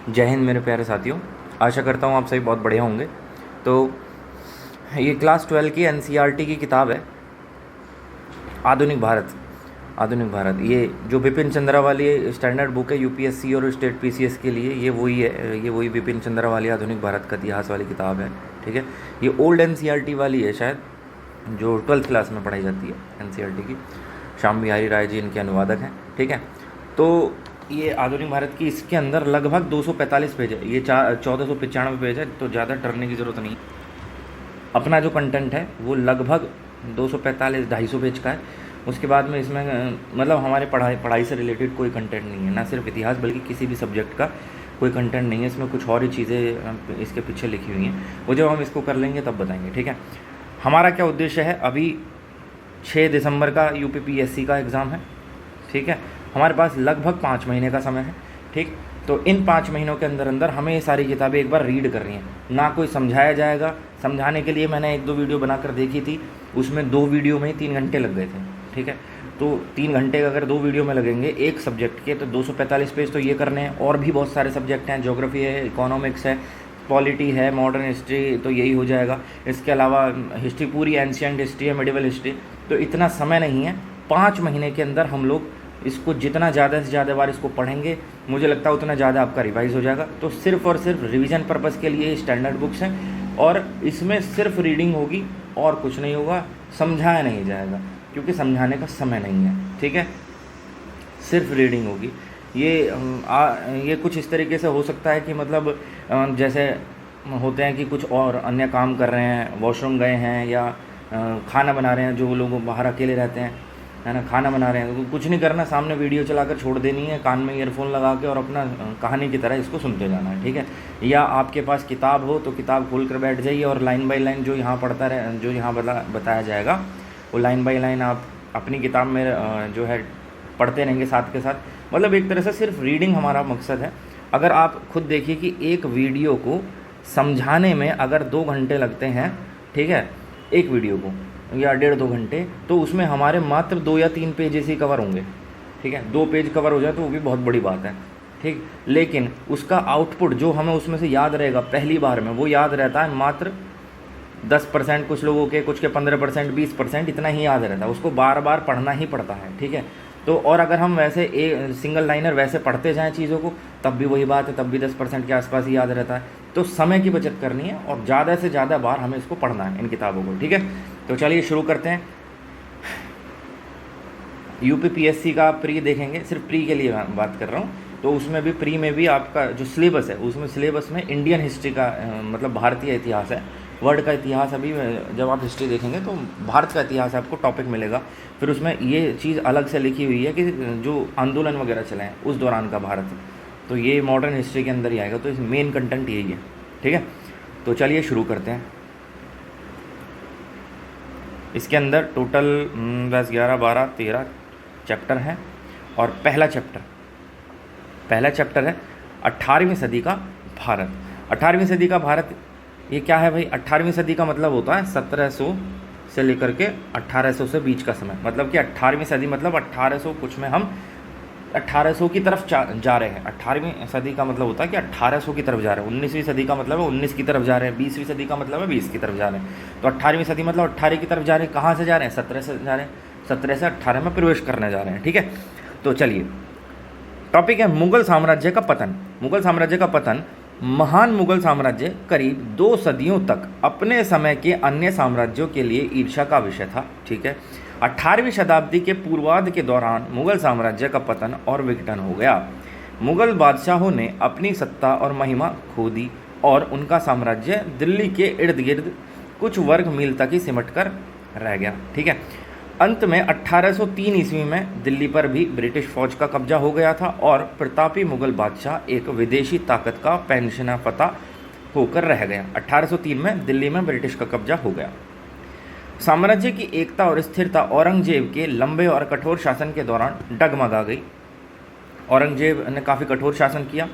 जय हिंद मेरे प्यारे साथियों। आशा करता हूँ आप सभी बहुत बढ़िया होंगे। तो ये क्लास 12 की एनसीईआरटी की किताब है आधुनिक भारत। आधुनिक भारत ये जो बिपिन चंद्रा वाली स्टैंडर्ड बुक है यूपीएससी और स्टेट पीसीएस के लिए, ये वही है। ये वही बिपिन चंद्रा वाली आधुनिक भारत का इतिहास वाली किताब है। ठीक है, ये ओल्ड एनसीईआरटी वाली है शायद, जो 12th क्लास में पढ़ाई जाती है एनसीईआरटी की। श्याम बिहारी राय जी इनके अनुवादक हैं। ठीक है, तो ये आधुनिक भारत की, इसके अंदर लगभग 245 पेज है। ये 1495 पेज है, तो ज़्यादा डरने की ज़रूरत नहीं। अपना जो कंटेंट है वो लगभग 245-250 पेज का है। उसके बाद में इसमें मतलब हमारे पढ़ाई से रिलेटेड कोई कंटेंट नहीं है, ना सिर्फ इतिहास बल्कि किसी भी सब्जेक्ट का कोई कंटेंट नहीं है। इसमें कुछ और ही चीज़ें इसके पीछे लिखी हुई हैं, वो जब हम इसको कर लेंगे तब बताएंगे। ठीक है, हमारा क्या उद्देश्य है, अभी 6 दिसंबर का यूपीपीएससी का एग्ज़ाम है। ठीक है, हमारे पास लगभग 5 महीने का समय है। ठीक, तो इन 5 महीनों के अंदर अंदर हमें ये सारी किताबें एक बार रीड करनी है। ना कोई समझाया जाएगा, समझाने के लिए मैंने 1-2 वीडियो बनाकर देखी थी, उसमें 2 वीडियो में ही 3 घंटे लग गए थे। ठीक है, तो 3 घंटे अगर 2 वीडियो में लगेंगे एक सब्जेक्ट के, तो 245 पेज तो ये करने हैं। और भी बहुत सारे सब्जेक्ट हैं, ज्योग्राफी है, इकोनॉमिक्स है, पॉलिटी है, मॉडर्न हिस्ट्री, तो यही हो जाएगा। इसके अलावा हिस्ट्री पूरी एंशियंट हिस्ट्री है, मिडिवल हिस्ट्री। तो इतना समय नहीं है, 5 महीने के अंदर हम लोग इसको जितना ज़्यादा से ज़्यादा बार इसको पढ़ेंगे, मुझे लगता है उतना ज़्यादा आपका रिवाइज हो जाएगा। तो सिर्फ़ और सिर्फ रिवीजन पर्पज़ के लिए स्टैंडर्ड बुक्स हैं, और इसमें सिर्फ रीडिंग होगी और कुछ नहीं होगा, समझाया नहीं जाएगा क्योंकि समझाने का समय नहीं है। ठीक है, सिर्फ रीडिंग होगी। ये कुछ इस तरीके से हो सकता है कि मतलब जैसे होते हैं कि कुछ और अन्य काम कर रहे हैं, वॉशरूम गए हैं या खाना बना रहे हैं, जो लोग बाहर अकेले रहते हैं, है ना, खाना बना रहे हैं, तो कुछ नहीं करना, सामने वीडियो चलाकर छोड़ देनी है, कान में ईयरफोन लगा के, और अपना कहानी की तरह इसको सुनते जाना है। ठीक है, या आपके पास किताब हो तो किताब खोल कर बैठ जाइए और लाइन बाय लाइन जो यहाँ पढ़ता रहे, जो यहाँ बताया जाएगा वो लाइन बाय लाइन आप अपनी किताब में जो है पढ़ते रहेंगे साथ के साथ। मतलब एक तरह से सिर्फ रीडिंग हमारा मकसद है। अगर आप खुद देखिए कि एक वीडियो को समझाने में अगर 2 घंटे लगते हैं, ठीक है, एक वीडियो को, या 1.5-2 घंटे, तो उसमें हमारे मात्र 2 या 3 पेजेस ही कवर होंगे। ठीक है, 2 पेज कवर हो जाए तो वो भी बहुत बड़ी बात है। ठीक, लेकिन उसका आउटपुट जो हमें उसमें से याद रहेगा पहली बार में, वो याद रहता है मात्र 10%, कुछ लोगों के, कुछ के 15%, 20%, इतना ही याद रहता है। उसको बार बार पढ़ना ही पड़ता है। ठीक है, तो और अगर हम वैसे सिंगल लाइनर वैसे पढ़ते जाएं चीज़ों को, तब भी वही बात है, तब भी 10% के आसपास ही याद रहता है। तो समय की बचत करनी है और ज़्यादा से ज़्यादा बार हमें इसको पढ़ना है, इन किताबों को। ठीक है, तो चलिए शुरू करते हैं। यूपीपीएससी का प्री देखेंगे, सिर्फ प्री के लिए बात कर रहा हूँ। तो उसमें भी, प्री में भी आपका जो सिलेबस है, उसमें सिलेबस में इंडियन हिस्ट्री का मतलब भारतीय इतिहास है, वर्ल्ड का इतिहास। अभी जब आप हिस्ट्री देखेंगे तो भारत का इतिहास आपको टॉपिक मिलेगा। फिर उसमें ये चीज़ अलग से लिखी हुई है कि जो आंदोलन वगैरह चले हैं उस दौरान का भारत, तो ये मॉडर्न हिस्ट्री के अंदर ही आएगा। तो इस मेन कंटेंट यही है। ठीक है, तो चलिए शुरू करते हैं। इसके अंदर टोटल 10, 11, 12, 13 चैप्टर हैं। और पहला चैप्टर है 18वीं सदी का भारत। 18वीं सदी का भारत ये क्या है भाई? 18वीं सदी का मतलब होता है 1700 से लेकर के 1800 से बीच का समय। मतलब कि 18वीं सदी मतलब 1800 कुछ में हम 1800 की तरफ जा रहे हैं। 18वीं सदी का मतलब होता है कि 1800 की तरफ जा रहे हैं। 19वीं सदी का मतलब है 19 की तरफ जा रहे हैं। 20वीं सदी का मतलब है 20 की तरफ जा रहे हैं। तो 18वीं सदी मतलब 18 की तरफ जा रहे हैं। कहाँ से जा रहे हैं? 17 से जा रहे हैं। 17 से 18 में प्रवेश करने जा रहे हैं। ठीक है, तो चलिए, टॉपिक है मुगल साम्राज्य का पतन। मुगल साम्राज्य का पतन। महान मुगल साम्राज्य करीब 2 सदियों तक अपने समय के अन्य साम्राज्यों के लिए ईर्ष्या का विषय था। ठीक है, 18वीं शताब्दी के पूर्वार्ध के दौरान मुगल साम्राज्य का पतन और विघटन हो गया। मुगल बादशाहों ने अपनी सत्ता और महिमा खो दी और उनका साम्राज्य दिल्ली के इर्द गिर्द कुछ वर्ग मील तक ही सिमट कर रह गया। ठीक है, अंत में 1803 ईस्वी में दिल्ली पर भी ब्रिटिश फौज का कब्जा हो गया था और प्रतापी मुगल बादशाह एक विदेशी ताकत का पेंशना पता होकर रह गया। 1803 में दिल्ली में ब्रिटिश का कब्जा हो गया। साम्राज्य की एकता और स्थिरता औरंगजेब के लंबे और कठोर शासन के दौरान डगमगा गई। औरंगजेब ने काफ़ी कठोर शासन किया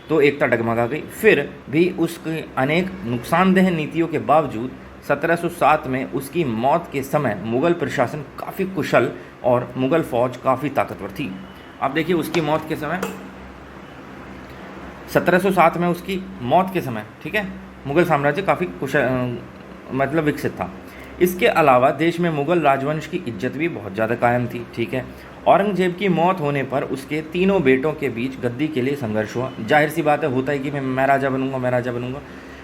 तो एकता डगमगा गई। फिर भी उसकी अनेक नुकसानदेह नीतियों के बावजूद 1707 में उसकी मौत के समय मुग़ल प्रशासन काफ़ी कुशल और मुग़ल फ़ौज काफ़ी ताकतवर थी। आप देखिए उसकी मौत के समय 1707 में उसकी मौत के समय, ठीक है, मुग़ल साम्राज्य काफ़ी मतलब विकसित था। इसके अलावा देश में मुग़ल राजवंश की इज्जत भी बहुत ज़्यादा कायम थी, ठीक है। औरंगजेब की मौत होने पर उसके तीनों बेटों के बीच गद्दी के लिए संघर्ष हुआ। जाहिर सी बात है, होता है कि मैं राजा बनूंगा, मैं राजा बनूंगा।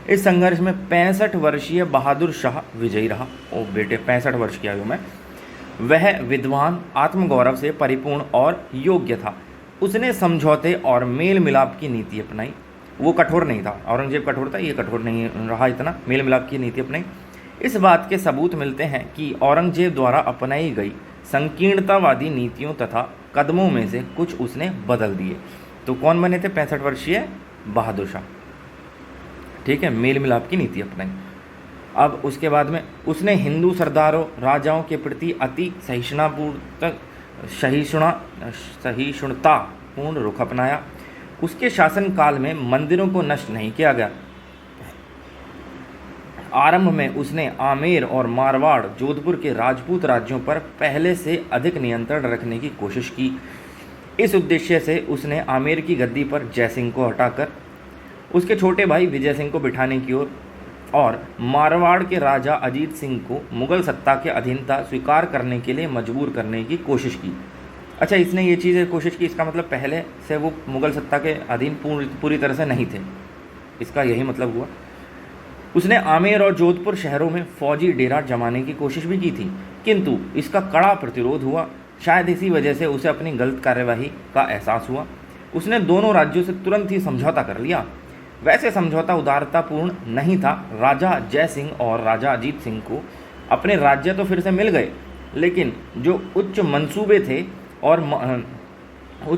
इस संघर्ष में 65 वर्षीय बहादुर शाह विजयी रहा। ओ बेटे, 65 वर्ष की आयु में वह विद्वान, आत्मगौरव से परिपूर्ण और योग्य था। उसने समझौते और मेल मिलाप की नीति अपनाई। वो कठोर नहीं था, औरंगजेब कठोर था, ये कठोर नहीं रहा इतना, मेल मिलाप की नीति अपनाई। इस बात के सबूत मिलते हैं कि औरंगजेब द्वारा अपनाई गई संकीर्णतावादी नीतियों तथा कदमों में से कुछ उसने बदल दिए। तो कौन बने थे? 65 वर्षीय बहादुर शाह, ठीक है, मेल मिलाप की नीति अपनाई। अब उसके बाद में उसने हिंदू सरदारों, राजाओं के प्रति अति सहिष्णुतापूर्ण रुख अपनाया। उसके शासनकाल में मंदिरों को नष्ट नहीं किया गया। आरंभ में उसने आमेर और मारवाड़, जोधपुर के राजपूत राज्यों पर पहले से अधिक नियंत्रण रखने की कोशिश की। इस उद्देश्य से उसने आमेर की गद्दी पर जयसिंह को हटाकर उसके छोटे भाई विजय सिंह को बिठाने की ओर और मारवाड़ के राजा अजीत सिंह को मुगल सत्ता के अधीनता स्वीकार करने के लिए मजबूर करने की कोशिश की। अच्छा, इसने ये चीज़ कोशिश की, इसका मतलब पहले से वो मुगल सत्ता के अधीन पूरी तरह से नहीं थे, इसका यही मतलब हुआ। उसने आमेर और जोधपुर शहरों में फौजी डेरा जमाने की कोशिश भी की थी, किंतु इसका कड़ा प्रतिरोध हुआ। शायद इसी वजह से उसे अपनी गलत कार्यवाही का एहसास हुआ। उसने दोनों राज्यों से तुरंत ही समझौता कर लिया। वैसे समझौता उदारतापूर्ण नहीं था। राजा जय सिंह और राजा अजीत सिंह को अपने राज्य तो फिर से मिल गए, लेकिन जो उच्च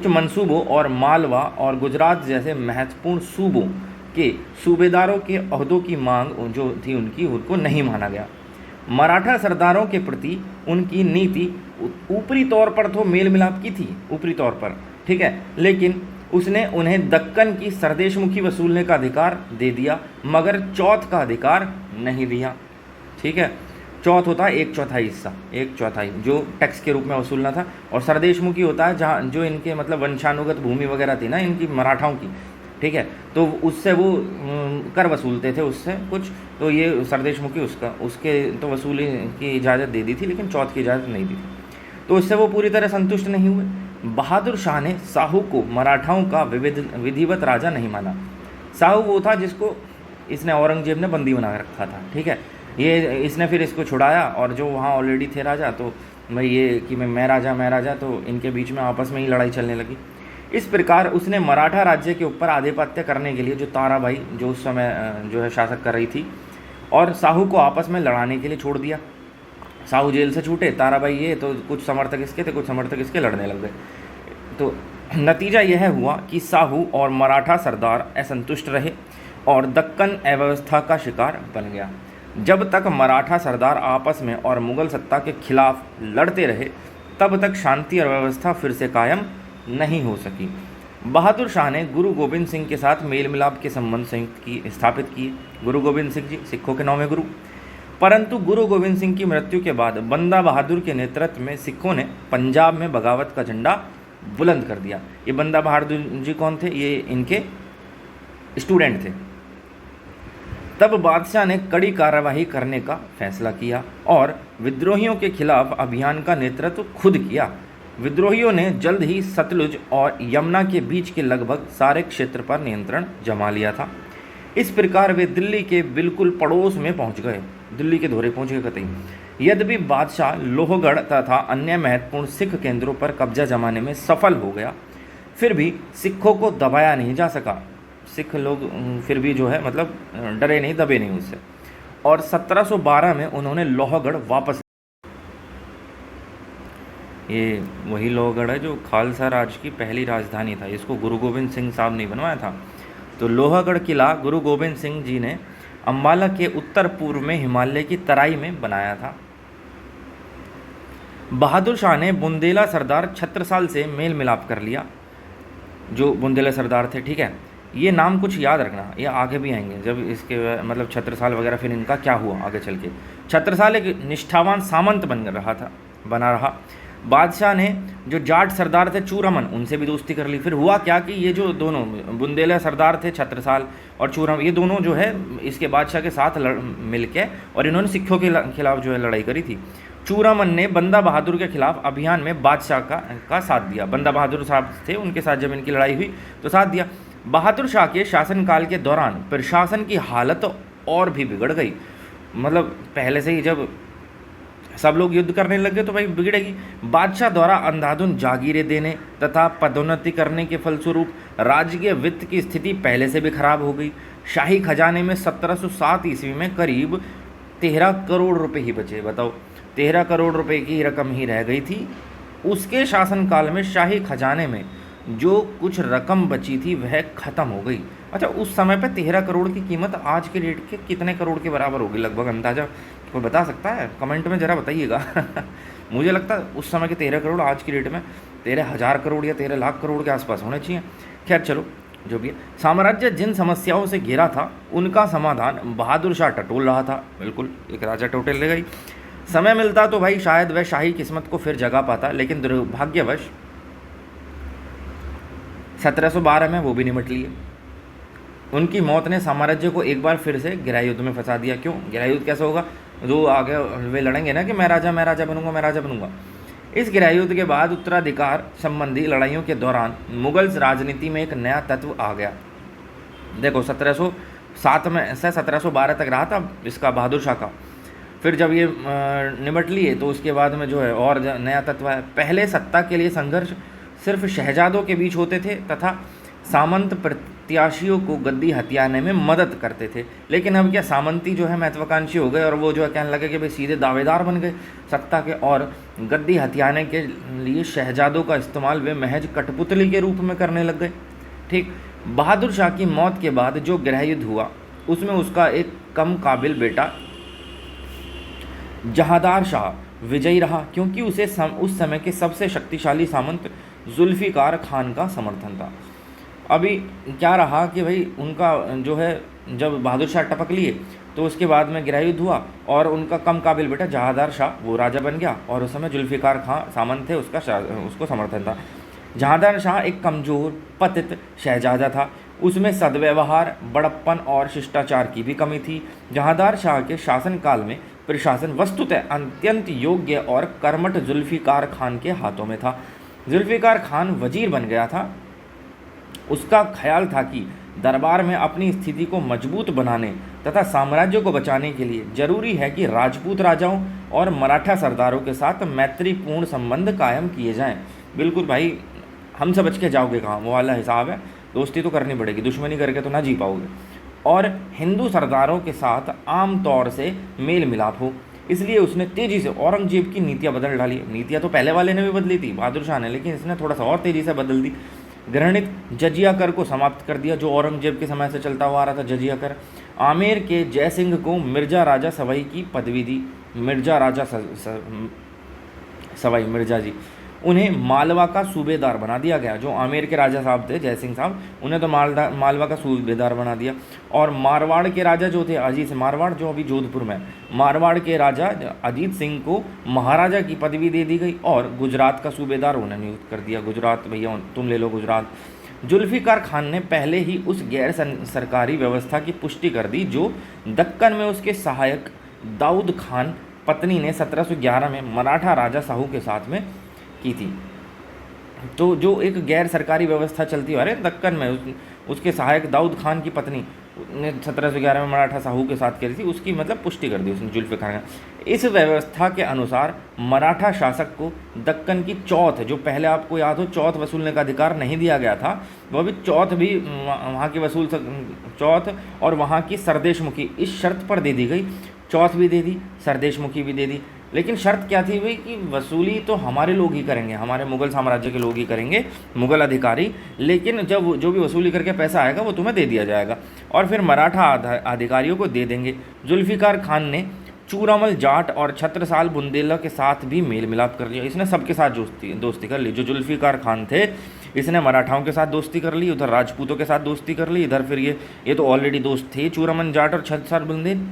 मंसूबों और मालवा और गुजरात जैसे महत्वपूर्ण सूबों के सूबेदारों के ओहदों की मांग जो थी उनको नहीं माना गया। मराठा सरदारों के प्रति उनकी नीति ऊपरी तौर पर तो मेल मिलाप की थी, ऊपरी तौर पर, ठीक है, लेकिन उसने उन्हें दक्कन की सरदेशमुखी वसूलने का अधिकार दे दिया, मगर चौथ का अधिकार नहीं दिया, ठीक है। चौथ होता है 1/4 हिस्सा, 1/4 जो टैक्स के रूप में वसूलना था, और सरदेशमुखी होता है जहाँ जो इनके मतलब वंशानुगत भूमि वगैरह थी ना इनकी, मराठाओं की, ठीक है, तो उससे वो कर वसूलते थे उससे कुछ, तो ये सरदेशमुखी उसके तो वसूली की इजाज़त दे दी थी, लेकिन चौथ की इजाज़त नहीं दी थी, तो उससे वो पूरी तरह संतुष्ट नहीं हुए। बहादुर शाह ने साहू को मराठाओं का विधिवत राजा नहीं माना। साहू वो था जिसको इसने औरंगजेब ने बंदी बना रखा था, ठीक है, ये इसने फिर इसको छुड़ाया, और जो वहाँ ऑलरेडी थे राजा, तो भाई ये कि मैं राजा, तो इनके बीच में आपस में ही लड़ाई चलने लगी। इस प्रकार उसने मराठा राज्य के ऊपर आधिपत्य करने के लिए जो ताराबाई जो उस समय जो है शासक कर रही थी, और साहू को आपस में लड़ाने के लिए छोड़ दिया। साहू जेल से छूटे, ताराबाई ये, तो कुछ समर्थक इसके थे, कुछ समर्थक इसके, लड़ने लग गए। तो नतीजा यह हुआ कि साहू और मराठा सरदार असंतुष्ट रहे और दक्कन अव्यवस्था का शिकार बन गया। जब तक मराठा सरदार आपस में और मुगल सत्ता के खिलाफ लड़ते रहे, तब तक शांति और व्यवस्था फिर से कायम नहीं हो सकी। बहादुर शाह ने गुरु गोविंद सिंह के साथ मेल मिलाप के संबंध स्थापित किए। गुरु गोविंद सिंह जी सिखों के 9वें गुरु। परंतु गुरु गोविंद सिंह की मृत्यु के बाद बंदा बहादुर के नेतृत्व में सिखों ने पंजाब में बगावत का झंडा बुलंद कर दिया। ये बंदा बहादुर जी कौन थे? ये इनके स्टूडेंट थे। तब बादशाह ने कड़ी कार्रवाई करने का फैसला किया और विद्रोहियों के खिलाफ अभियान का नेतृत्व खुद किया। विद्रोहियों ने जल्द ही सतलुज और यमुना के बीच के लगभग सारे क्षेत्र पर नियंत्रण जमा लिया था। इस प्रकार वे दिल्ली के बिल्कुल पड़ोस में पहुंच गए, दिल्ली के धोरे पहुंच गए कतई। यद्यपि बादशाह लोहगढ़ तथा अन्य महत्वपूर्ण सिख केंद्रों पर कब्जा जमाने में सफल हो गया, फिर भी सिखों को दबाया नहीं जा सका। सिख लोग फिर भी जो है मतलब डरे नहीं, दबे नहीं उससे, और 1712 में उन्होंने लोहगढ़ वापस, ये वही लोहगढ़ है जो खालसा राज की पहली राजधानी था। इसको गुरु गोविंद सिंह साहब ने बनवाया था। तो लोहगढ़ किला गुरु गोविंद सिंह जी ने अम्बाला के उत्तर पूर्व में हिमालय की तराई में बनाया था। बहादुर शाह ने बुंदेला सरदार छत्रसाल से मेल मिलाप कर लिया, जो बुंदेला सरदार थे, ठीक है। ये नाम कुछ याद रखना, ये आगे भी आएंगे जब इसके मतलब छत्रसाल वगैरह, फिर इनका क्या हुआ आगे चल के। छत्रसाल एक निष्ठावान सामंत बना रहा। बादशाह ने जो जाट सरदार थे चूरमन, उनसे भी दोस्ती कर ली। फिर हुआ क्या कि ये जो दोनों बुंदेला सरदार थे छत्रसाल और चूरम, ये दोनों जो है इसके बादशाह के साथ मिल के और इन्होंने सिखों के खिलाफ जो है लड़ाई करी थी। चूरमन ने बंदा बहादुर के खिलाफ अभियान में बादशाह का साथ दिया। बंदा बहादुर साहब थे, उनके साथ जब इनकी लड़ाई हुई तो साथ दिया। बहादुर शाह के शासनकाल के दौरान प्रशासन की हालत और भी बिगड़ गई। मतलब पहले से ही जब सब लोग युद्ध करने लगे तो भाई बिगड़ेगी। बादशाह द्वारा अंधाधुंध जागीरें देने तथा पदोन्नति करने के फलस्वरूप राजकीय वित्त की स्थिति पहले से भी खराब हो गई। शाही खजाने में 1707 ईस्वी में करीब 13 करोड़ रुपए ही बचे। बताओ, 13 करोड़ रुपए की रकम ही रह गई थी। उसके शासनकाल में शाही खजाने में जो कुछ रकम बची थी वह खत्म हो गई। अच्छा, उस समय पे 13 करोड़ की कीमत आज के रेट के कितने करोड़ के बराबर होगी लगभग, अंदाजा कोई बता सकता है? कमेंट में ज़रा बताइएगा। मुझे लगता है उस समय के 13 करोड़ आज की रेट में 13,000 करोड़ या 13 लाख करोड़ के आसपास होने चाहिए। खैर चलो, जो भी है। साम्राज्य जिन समस्याओं से घिरा था उनका समाधान बहादुर शाह टटोल रहा था। बिल्कुल, एक राजा टोटल ले गई। समय मिलता तो भाई शायद वह शाही किस्मत को फिर जगा पाता, लेकिन दुर्भाग्यवश 1712 में वो भी निमट लिए। उनकी मौत ने साम्राज्य को एक बार फिर से गृहयुद्ध में फंसा दिया। क्यों गृहयुद्ध कैसे होगा? जो आगे वे लड़ेंगे ना कि मैं राजा बनूंगा, मैं राजा बनूंगा। इस गृहयुद्ध के बाद उत्तराधिकार संबंधी लड़ाइयों के दौरान मुगल राजनीति में एक नया तत्व आ गया। देखो, 1707 में से 1712 तक रहा था इसका, बहादुर शाह का। फिर जब ये निमट लिए तो उसके बाद में जो है और नया तत्व है। पहले सत्ता के लिए संघर्ष सिर्फ शहजादों के बीच होते थे तथा सामंत प्रत्याशियों को गद्दी हथियाने में मदद करते थे। लेकिन अब क्या सामंती जो है महत्वाकांक्षी हो गए और वो जो है कहने लगे कि भाई सीधे दावेदार बन गए सत्ता के, और गद्दी हथियाने के लिए शहजादों का इस्तेमाल वे महज कठपुतली के रूप में करने लग गए। ठीक, बहादुर शाह की मौत के बाद जो गृहयुद्ध हुआ उसमें उसका एक कम काबिल बेटा जहादार शाह विजयी रहा, क्योंकि उसे उस समय के सबसे शक्तिशाली सामंत जुल्फ़िकार खान का समर्थन था। अभी क्या रहा कि भाई उनका जो है जब बहादुर शाह टपक लिए तो उसके बाद में गृहयुद्ध हुआ और उनका कम काबिल बेटा जहादार शाह वो राजा बन गया, और उस समय जुल्फ़िकार खान सामंत थे, उसको समर्थन था। जहादार शाह एक कमज़ोर पतित शहजादा था। उसमें सद्व्यवहार, बड़प्पन और शिष्टाचार की भी कमी थी। जहादार शाह के शासनकाल में प्रशासन वस्तुतः अत्यंत योग्य और कर्मठ जुल्फ़िकार खान के हाथों में था। जुल्फ़िकार खान वजीर बन गया था। उसका ख्याल था कि दरबार में अपनी स्थिति को मजबूत बनाने तथा साम्राज्य को बचाने के लिए जरूरी है कि राजपूत राजाओं और मराठा सरदारों के साथ मैत्रीपूर्ण संबंध कायम किए जाएं। बिल्कुल भाई, हमसे बच के जाओगे कहाँ, वो वाला हिसाब है। दोस्ती तो करनी पड़ेगी, दुश्मनी करके तो ना जी पाओगे। और हिंदू सरदारों के साथ आम तौर से मेल मिलाप हो, इसलिए उसने तेज़ी से औरंगजेब की नीतियाँ बदल डाली। नीतियाँ तो पहले वाले ने भी बदली थी बहादुर शाह ने, लेकिन इसने थोड़ा सा और तेज़ी से बदल दी। घृणित जजिया कर को समाप्त कर दिया, जो औरंगजेब के समय से चलता हुआ आ रहा था जजिया कर। आमेर के जयसिंह को मिर्जा राजा सवाई की पदवी दी। मिर्जा राजा सवाई मिर्जा जी, उन्हें मालवा का सूबेदार बना दिया गया। जो आमेर के राजा साहब थे जयसिंह साहब, उन्हें तो मालवा का सूबेदार बना दिया। और मारवाड़ के राजा जो थे अजीत सिंह, मारवाड़ जो अभी जोधपुर में, मारवाड़ के राजा अजीत सिंह को महाराजा की पदवी दे दी गई और गुजरात का सूबेदार उन्हें नियुक्त कर दिया। गुजरात भैया तुम ले लो गुजरात। जुल्फ़िकार खान ने पहले ही उस गैर सरकारी व्यवस्था की पुष्टि कर दी जो दक्कन में उसके सहायक दाऊद खान पत्नी ने 1711 में मराठा राजा साहू के साथ में की थी। तो जो एक गैर सरकारी व्यवस्था चलती है दक्कन में, उसके सहायक दाऊद खान की पत्नी ने 1711 में मराठा साहू के साथ करी थी, उसकी मतलब पुष्टि कर दी उसने जुल्फ़िकार खान। इस व्यवस्था के अनुसार मराठा शासक को दक्कन की चौथ, जो पहले आपको याद हो चौथ वसूलने का अधिकार नहीं दिया गया था, वह भी चौथ भी वहाँ की वसूल चौथ और वहाँ की सरदेशमुखी इस शर्त पर दे दी गई। चौथ भी दे दी, सरदेशमुखी भी दे दी, लेकिन शर्त क्या थी भाई कि वसूली तो हमारे लोग ही करेंगे, हमारे मुगल साम्राज्य के लोग ही करेंगे, मुगल अधिकारी, लेकिन जब जो भी वसूली करके पैसा आएगा वो तुम्हें दे दिया जाएगा और फिर मराठा अधिकारियों को दे देंगे। जुल्फ़िकार खान ने चूरामल जाट और छत्रसाल बुंदेला के साथ भी मेल मिलाप कर लिया। इसने सबके साथ दोस्ती कर ली। जो जुल्फ़िकार खान थे इसने मराठाओं के साथ दोस्ती कर ली, उधर राजपूतों के साथ दोस्ती कर ली, इधर फिर ये तो ऑलरेडी दोस्त थे चूरामल जाट और छत्रसाल बुंदेल।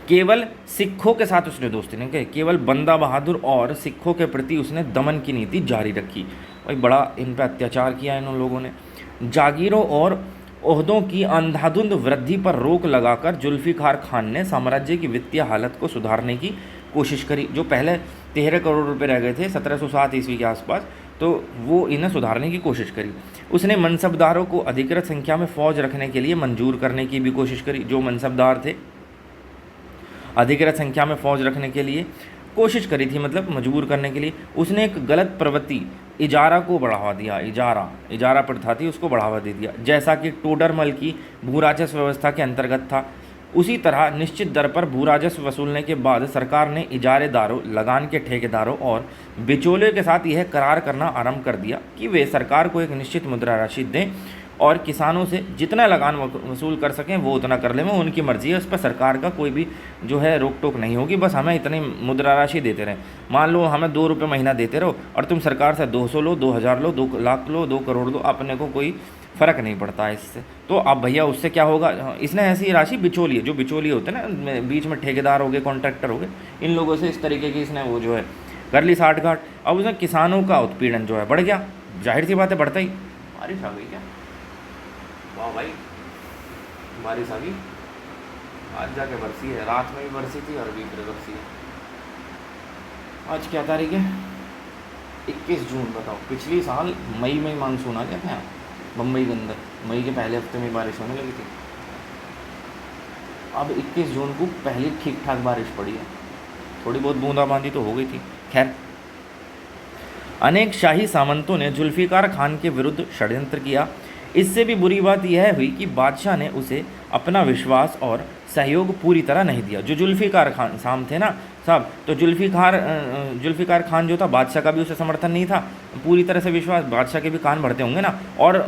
केवल सिखों के साथ उसने दोस्ती नहीं की, केवल बंदा बहादुर और सिखों के प्रति उसने दमन की नीति जारी रखी। भाई बड़ा इन पर अत्याचार किया इन लोगों ने। जागीरों और ओहदों की अंधाधुंध वृद्धि पर रोक लगाकर जुल्फिकार खान ने साम्राज्य की वित्तीय हालत को सुधारने की कोशिश करी। जो पहले 13 करोड़ रुपए रह गए थे 1707 ईस्वी के आसपास, तो वो इन्हें सुधारने की कोशिश करी। उसने मनसबदारों को अधिकृत संख्या में फौज रखने के लिए मंजूर करने की भी कोशिश करी। जो मनसबदार थे अधिकृत संख्या में फौज रखने के लिए कोशिश करी थी, मतलब मजबूर करने के लिए। उसने एक गलत प्रवृत्ति इजारा को बढ़ावा दिया। इजारा प्रथा थी, उसको बढ़ावा दे दिया, जैसा कि टोडरमल की भूराजस्व व्यवस्था के अंतर्गत था। उसी तरह निश्चित दर पर भूराजस्व वसूलने के बाद सरकार ने इजारेदारों, लगान के ठेकेदारों और बिचौलियों के साथ यह करार करना आरंभ कर दिया कि वे सरकार को एक निश्चित मुद्रा राशि दें और किसानों से जितना लगान वसूल कर सकें वो उतना कर लें। वो उनकी मर्जी है, उस पर सरकार का कोई भी जो है रोक टोक नहीं होगी। बस हमें इतनी मुद्रा राशि देते रहें। मान लो हमें 2 रुपये महीना देते रहो और तुम सरकार से 200 लो, 2000 लो, 2 लाख लो, 2 करोड़ लो, अपने को कोई फ़र्क नहीं पड़ता है इससे। तो अब भैया उससे क्या होगा, इसने ऐसी राशि बिचौलिए, जो बिचौलिए होते हैं ना, बीच में ठेकेदार हो गए, कॉन्ट्रैक्टर हो गए, इन लोगों से इस तरीके की इसने वो जो है कर ली साठ गांठ। अब उसने किसानों का उत्पीड़न जो है बढ़ गया। जाहिर सी बात है बढ़ता ही। बारिश आ गई क्या? वाह भाई, बारिश आ गई। आज जाके बरसी है, रात में भी बरसी थी और अभी फिर बरसी है। आज क्या तारीख है? 21 जून। बताओ, पिछली साल मई में ही मानसून आ गया था यहाँ बम्बई के अंदर। मई के पहले हफ्ते में बारिश होने लगी थी। अब 21 जून को पहली ठीक ठाक बारिश पड़ी है, थोड़ी बहुत बूंदाबांदी तो हो गई थी। खैर, अनेक शाही सामंतों ने जुल्फिकार खान के विरुद्ध षड्यंत्र किया। इससे भी बुरी बात यह हुई कि बादशाह ने उसे अपना विश्वास और सहयोग पूरी तरह नहीं दिया। जो जुल्फिकार खान साम थे ना साहब, तो जुल्फिकार खान जो था, बादशाह का भी उसे समर्थन नहीं था पूरी तरह से विश्वास। बादशाह के भी कान भरते होंगे ना, और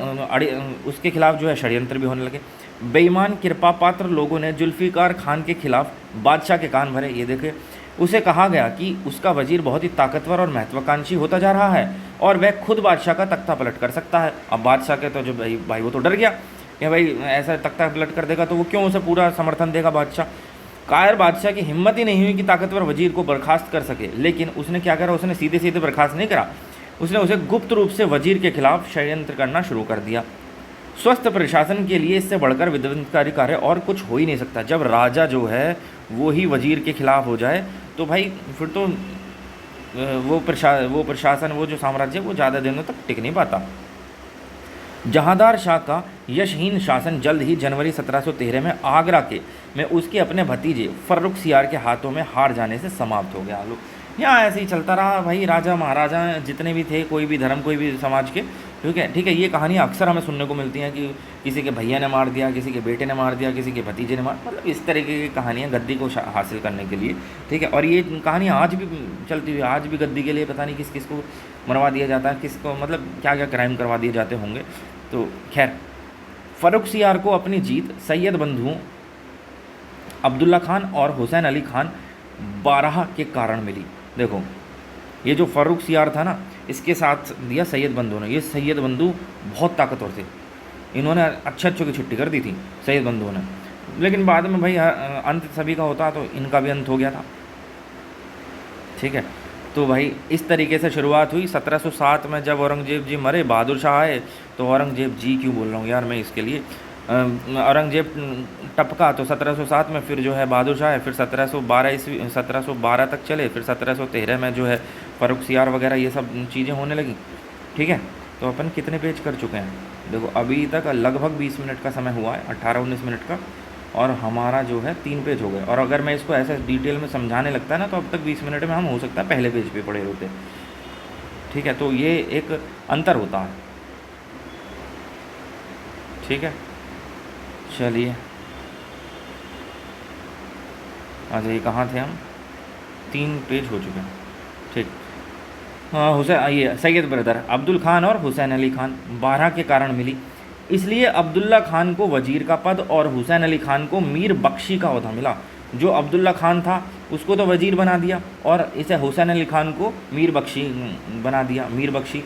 उसके खिलाफ जो है षड्यंत्र भी होने लगे। बेईमान कृपा पात्र लोगों ने जुल्फिकार खान के खिलाफ बादशाह के कान भरे। ये देखे, उसे कहा गया कि उसका वजीर बहुत ही ताकतवर और महत्वाकांक्षी होता जा रहा है और वह खुद बादशाह का तख्ता पलट कर सकता है। अब बादशाह के तो जो भाई वो तो डर गया कि भाई ऐसा तख्ता पलट कर देगा तो वो क्यों उसे पूरा समर्थन देगा बादशाह। कायर बादशाह की हिम्मत ही नहीं हुई कि ताकतवर वजीर को बर्खास्त कर सके। लेकिन उसने क्या करा, उसने सीधे सीधे बर्खास्त नहीं करा, उसने उसे गुप्त रूप से वजीर के खिलाफ षड्यंत्र करना शुरू कर दिया। स्वस्थ प्रशासन के लिए इससे बढ़कर विध्वंसकारी कार्य और कुछ हो ही नहीं सकता। जब राजा जो है वो ही वजीर के खिलाफ हो जाए तो भाई फिर तो वो प्रशासन, वो जो साम्राज्य वो ज़्यादा दिनों तक टिक नहीं पाता। जहांदार शाह का यशहीन शासन जल्द ही जनवरी 1713 में आगरा में उसके अपने भतीजे फर्रुखसियार के हाथों में हार जाने से समाप्त हो गया। यहाँ ऐसे ही चलता रहा भाई। राजा महाराजा जितने भी थे, कोई भी धर्म, कोई भी समाज के, ठीक है। ये कहानियाँ अक्सर हमें सुनने को मिलती हैं कि किसी के भैया ने मार दिया, किसी के बेटे ने मार दिया, किसी के भतीजे ने मतलब इस तरीके की कहानियाँ गद्दी को हासिल करने के लिए, ठीक है। और ये कहानियाँ आज भी चलती हुई, आज भी गद्दी के लिए पता नहीं किस किस को मरवा दिया जाता है, किसको मतलब क्या क्या क्राइम करवा दिए जाते होंगे। तो खैर, फर्रुखसियार को अपनी जीत सैयद बंधुओं अब्दुल्ला खान और हुसैन अली खान बारह के कारण मिली। देखो, ये जो फर्रुखसियार था ना, इसके साथ दिया सैयद बंधु ने। ये सैयद बंधु बहुत ताकतवर थे, इन्होंने अच्छों की छुट्टी कर दी थी सैयद बंधु ने। लेकिन बाद में भाई अंत सभी का होता, तो इनका भी अंत हो गया था, ठीक है। तो भाई इस तरीके से शुरुआत हुई। 1707 में जब औरंगजेब जी मरे, बहादुर शाह आए, तो औरंगजेब जी क्यों बोल रहा हूँ यार मैं इसके लिए, औरंगजेब टपका तो 1707 में फिर जो है बहादुर शाह है, फिर 1712 तक चले, फिर 1713 में जो है फर्रुखसियार वगैरह ये सब चीज़ें होने लगी, ठीक है। तो अपन कितने पेज कर चुके हैं देखो, अभी तक लगभग 20 मिनट का समय हुआ है, 18-19 मिनट का, और हमारा जो है 3 पेज हो गए। और अगर मैं इसको ऐसे डिटेल में समझाने लगता है ना, तो अब तक 20 मिनट में हम हो सकता है पहले पेज पे पड़े होते, ठीक है। तो ये एक अंतर होता है, ठीक है। चलिए, अच्छा ये कहाँ थे हम? 3 पेज हो चुके हैं, ठीक। हाँ, हुसैन, ये सैयद ब्रदर अब्दुल खान और हुसैन अली खान 12 के कारण मिली। इसलिए अब्दुल्ला खान को वजीर का पद और हुसैन अली खान को मीर बख्शी का ओहदा मिला। जो अब्दुल्ला खान था उसको तो वजीर बना दिया और इसे हुसैन अली खान को मीर बख्शी बना दिया, मीर बख्शी।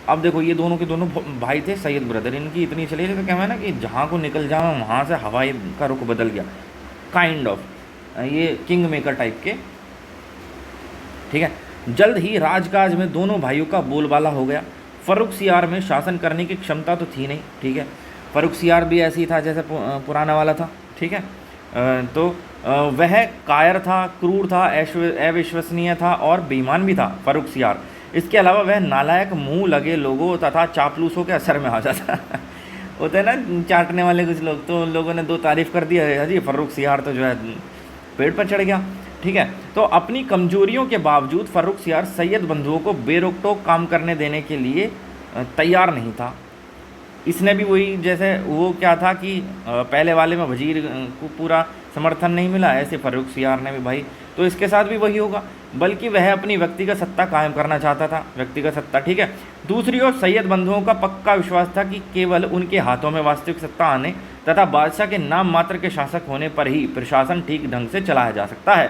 अब देखो, ये दोनों के दोनों भाई थे, सैयद ब्रदर, इनकी इतनी चली तो क्या है ना कि जहाँ को निकल जाओ वहाँ से हवाई का रुख बदल गया, काइंड ऑफ, ये किंग मेकर टाइप के। ठीक है, जल्द ही राजकाज में दोनों भाइयों का बोलबाला हो गया। फर्रुखसियार में शासन करने की क्षमता तो थी नहीं। ठीक है, फर्रुखसियार भी ऐसे ही था जैसे पुराना वाला था। ठीक है, तो वह कायर था, क्रूर था, अविश्वसनीय था और बेईमान भी था फर्रुखसियार। इसके अलावा वह नालायक, मुंह लगे लोगों तथा चापलूसों के असर में आ जाता होते हैं ना चाटने वाले कुछ लोग, तो उन लोगों ने दो तारीफ़ कर दिया है जी फर्रुखसियार तो जो है पेड़ पर चढ़ गया। ठीक है, तो अपनी कमजोरियों के बावजूद फर्रुखसियार सैयद बंधुओं को बेरोक-टोक काम करने देने के लिए तैयार नहीं था। इसने भी वही, जैसे वो क्या था कि पहले वाले में वजीर को पूरा समर्थन नहीं मिला, ऐसे फर्रुखसियार ने भी भाई, तो इसके साथ भी वही होगा, बल्कि वह अपनी व्यक्तिगत सत्ता कायम करना चाहता था, व्यक्तिगत सत्ता। ठीक है, दूसरी ओर सैयद बंधुओं का पक्का विश्वास था कि केवल उनके हाथों में वास्तविक सत्ता आने तथा बादशाह के नाम मात्र के शासक होने पर ही प्रशासन ठीक ढंग से चलाया जा सकता है,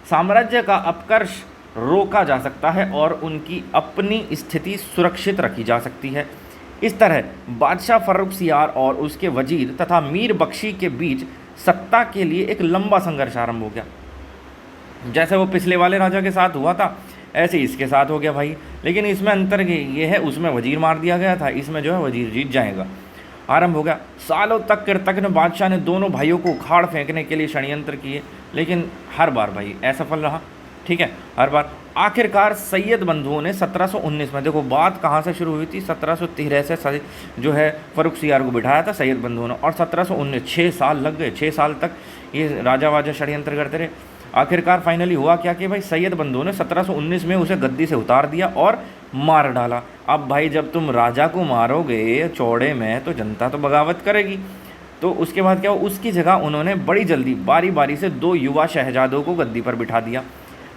साम्राज्य का अपकर्ष रोका जा सकता है और उनकी अपनी स्थिति सुरक्षित रखी जा सकती है। इस तरह बादशाह फर्रुखसियार और उसके वजीर तथा मीर बख्शी के बीच सत्ता के लिए एक लंबा संघर्ष आरंभ हो गया। जैसे वो पिछले वाले राजा के साथ हुआ था ऐसे इसके साथ हो गया भाई, लेकिन इसमें अंतर ये है, उसमें वजीर मार दिया गया था, इसमें जो है वजीर जीत जाएगा। आरंभ हो गया। सालों तक कृतज्ञ बादशाह ने दोनों भाइयों को उखाड़ फेंकने के लिए षड्यंत्र किए, लेकिन हर बार भाई असफल रहा। ठीक है, हर बार। आखिरकार सैयद बंधुओं ने 1719 में, देखो बात कहाँ से शुरू हुई थी, 1713 से जो है फर्रुखसियार को बिठाया था सैयद बंधुओं ने, और 1719 6 साल लग गए, 6 साल तक ये राजा वाजा षड्यंत्र करते रहे। आखिरकार फाइनली हुआ क्या कि भाई सैयद बंधुओं ने 1719 में उसे गद्दी से उतार दिया और मार डाला। अब भाई जब तुम राजा को मारोगे चौड़े में तो जनता तो बगावत करेगी, तो उसके बाद क्या हो, उसकी जगह उन्होंने बड़ी जल्दी बारी बारी से 2 युवा शहजादों को गद्दी पर बिठा दिया।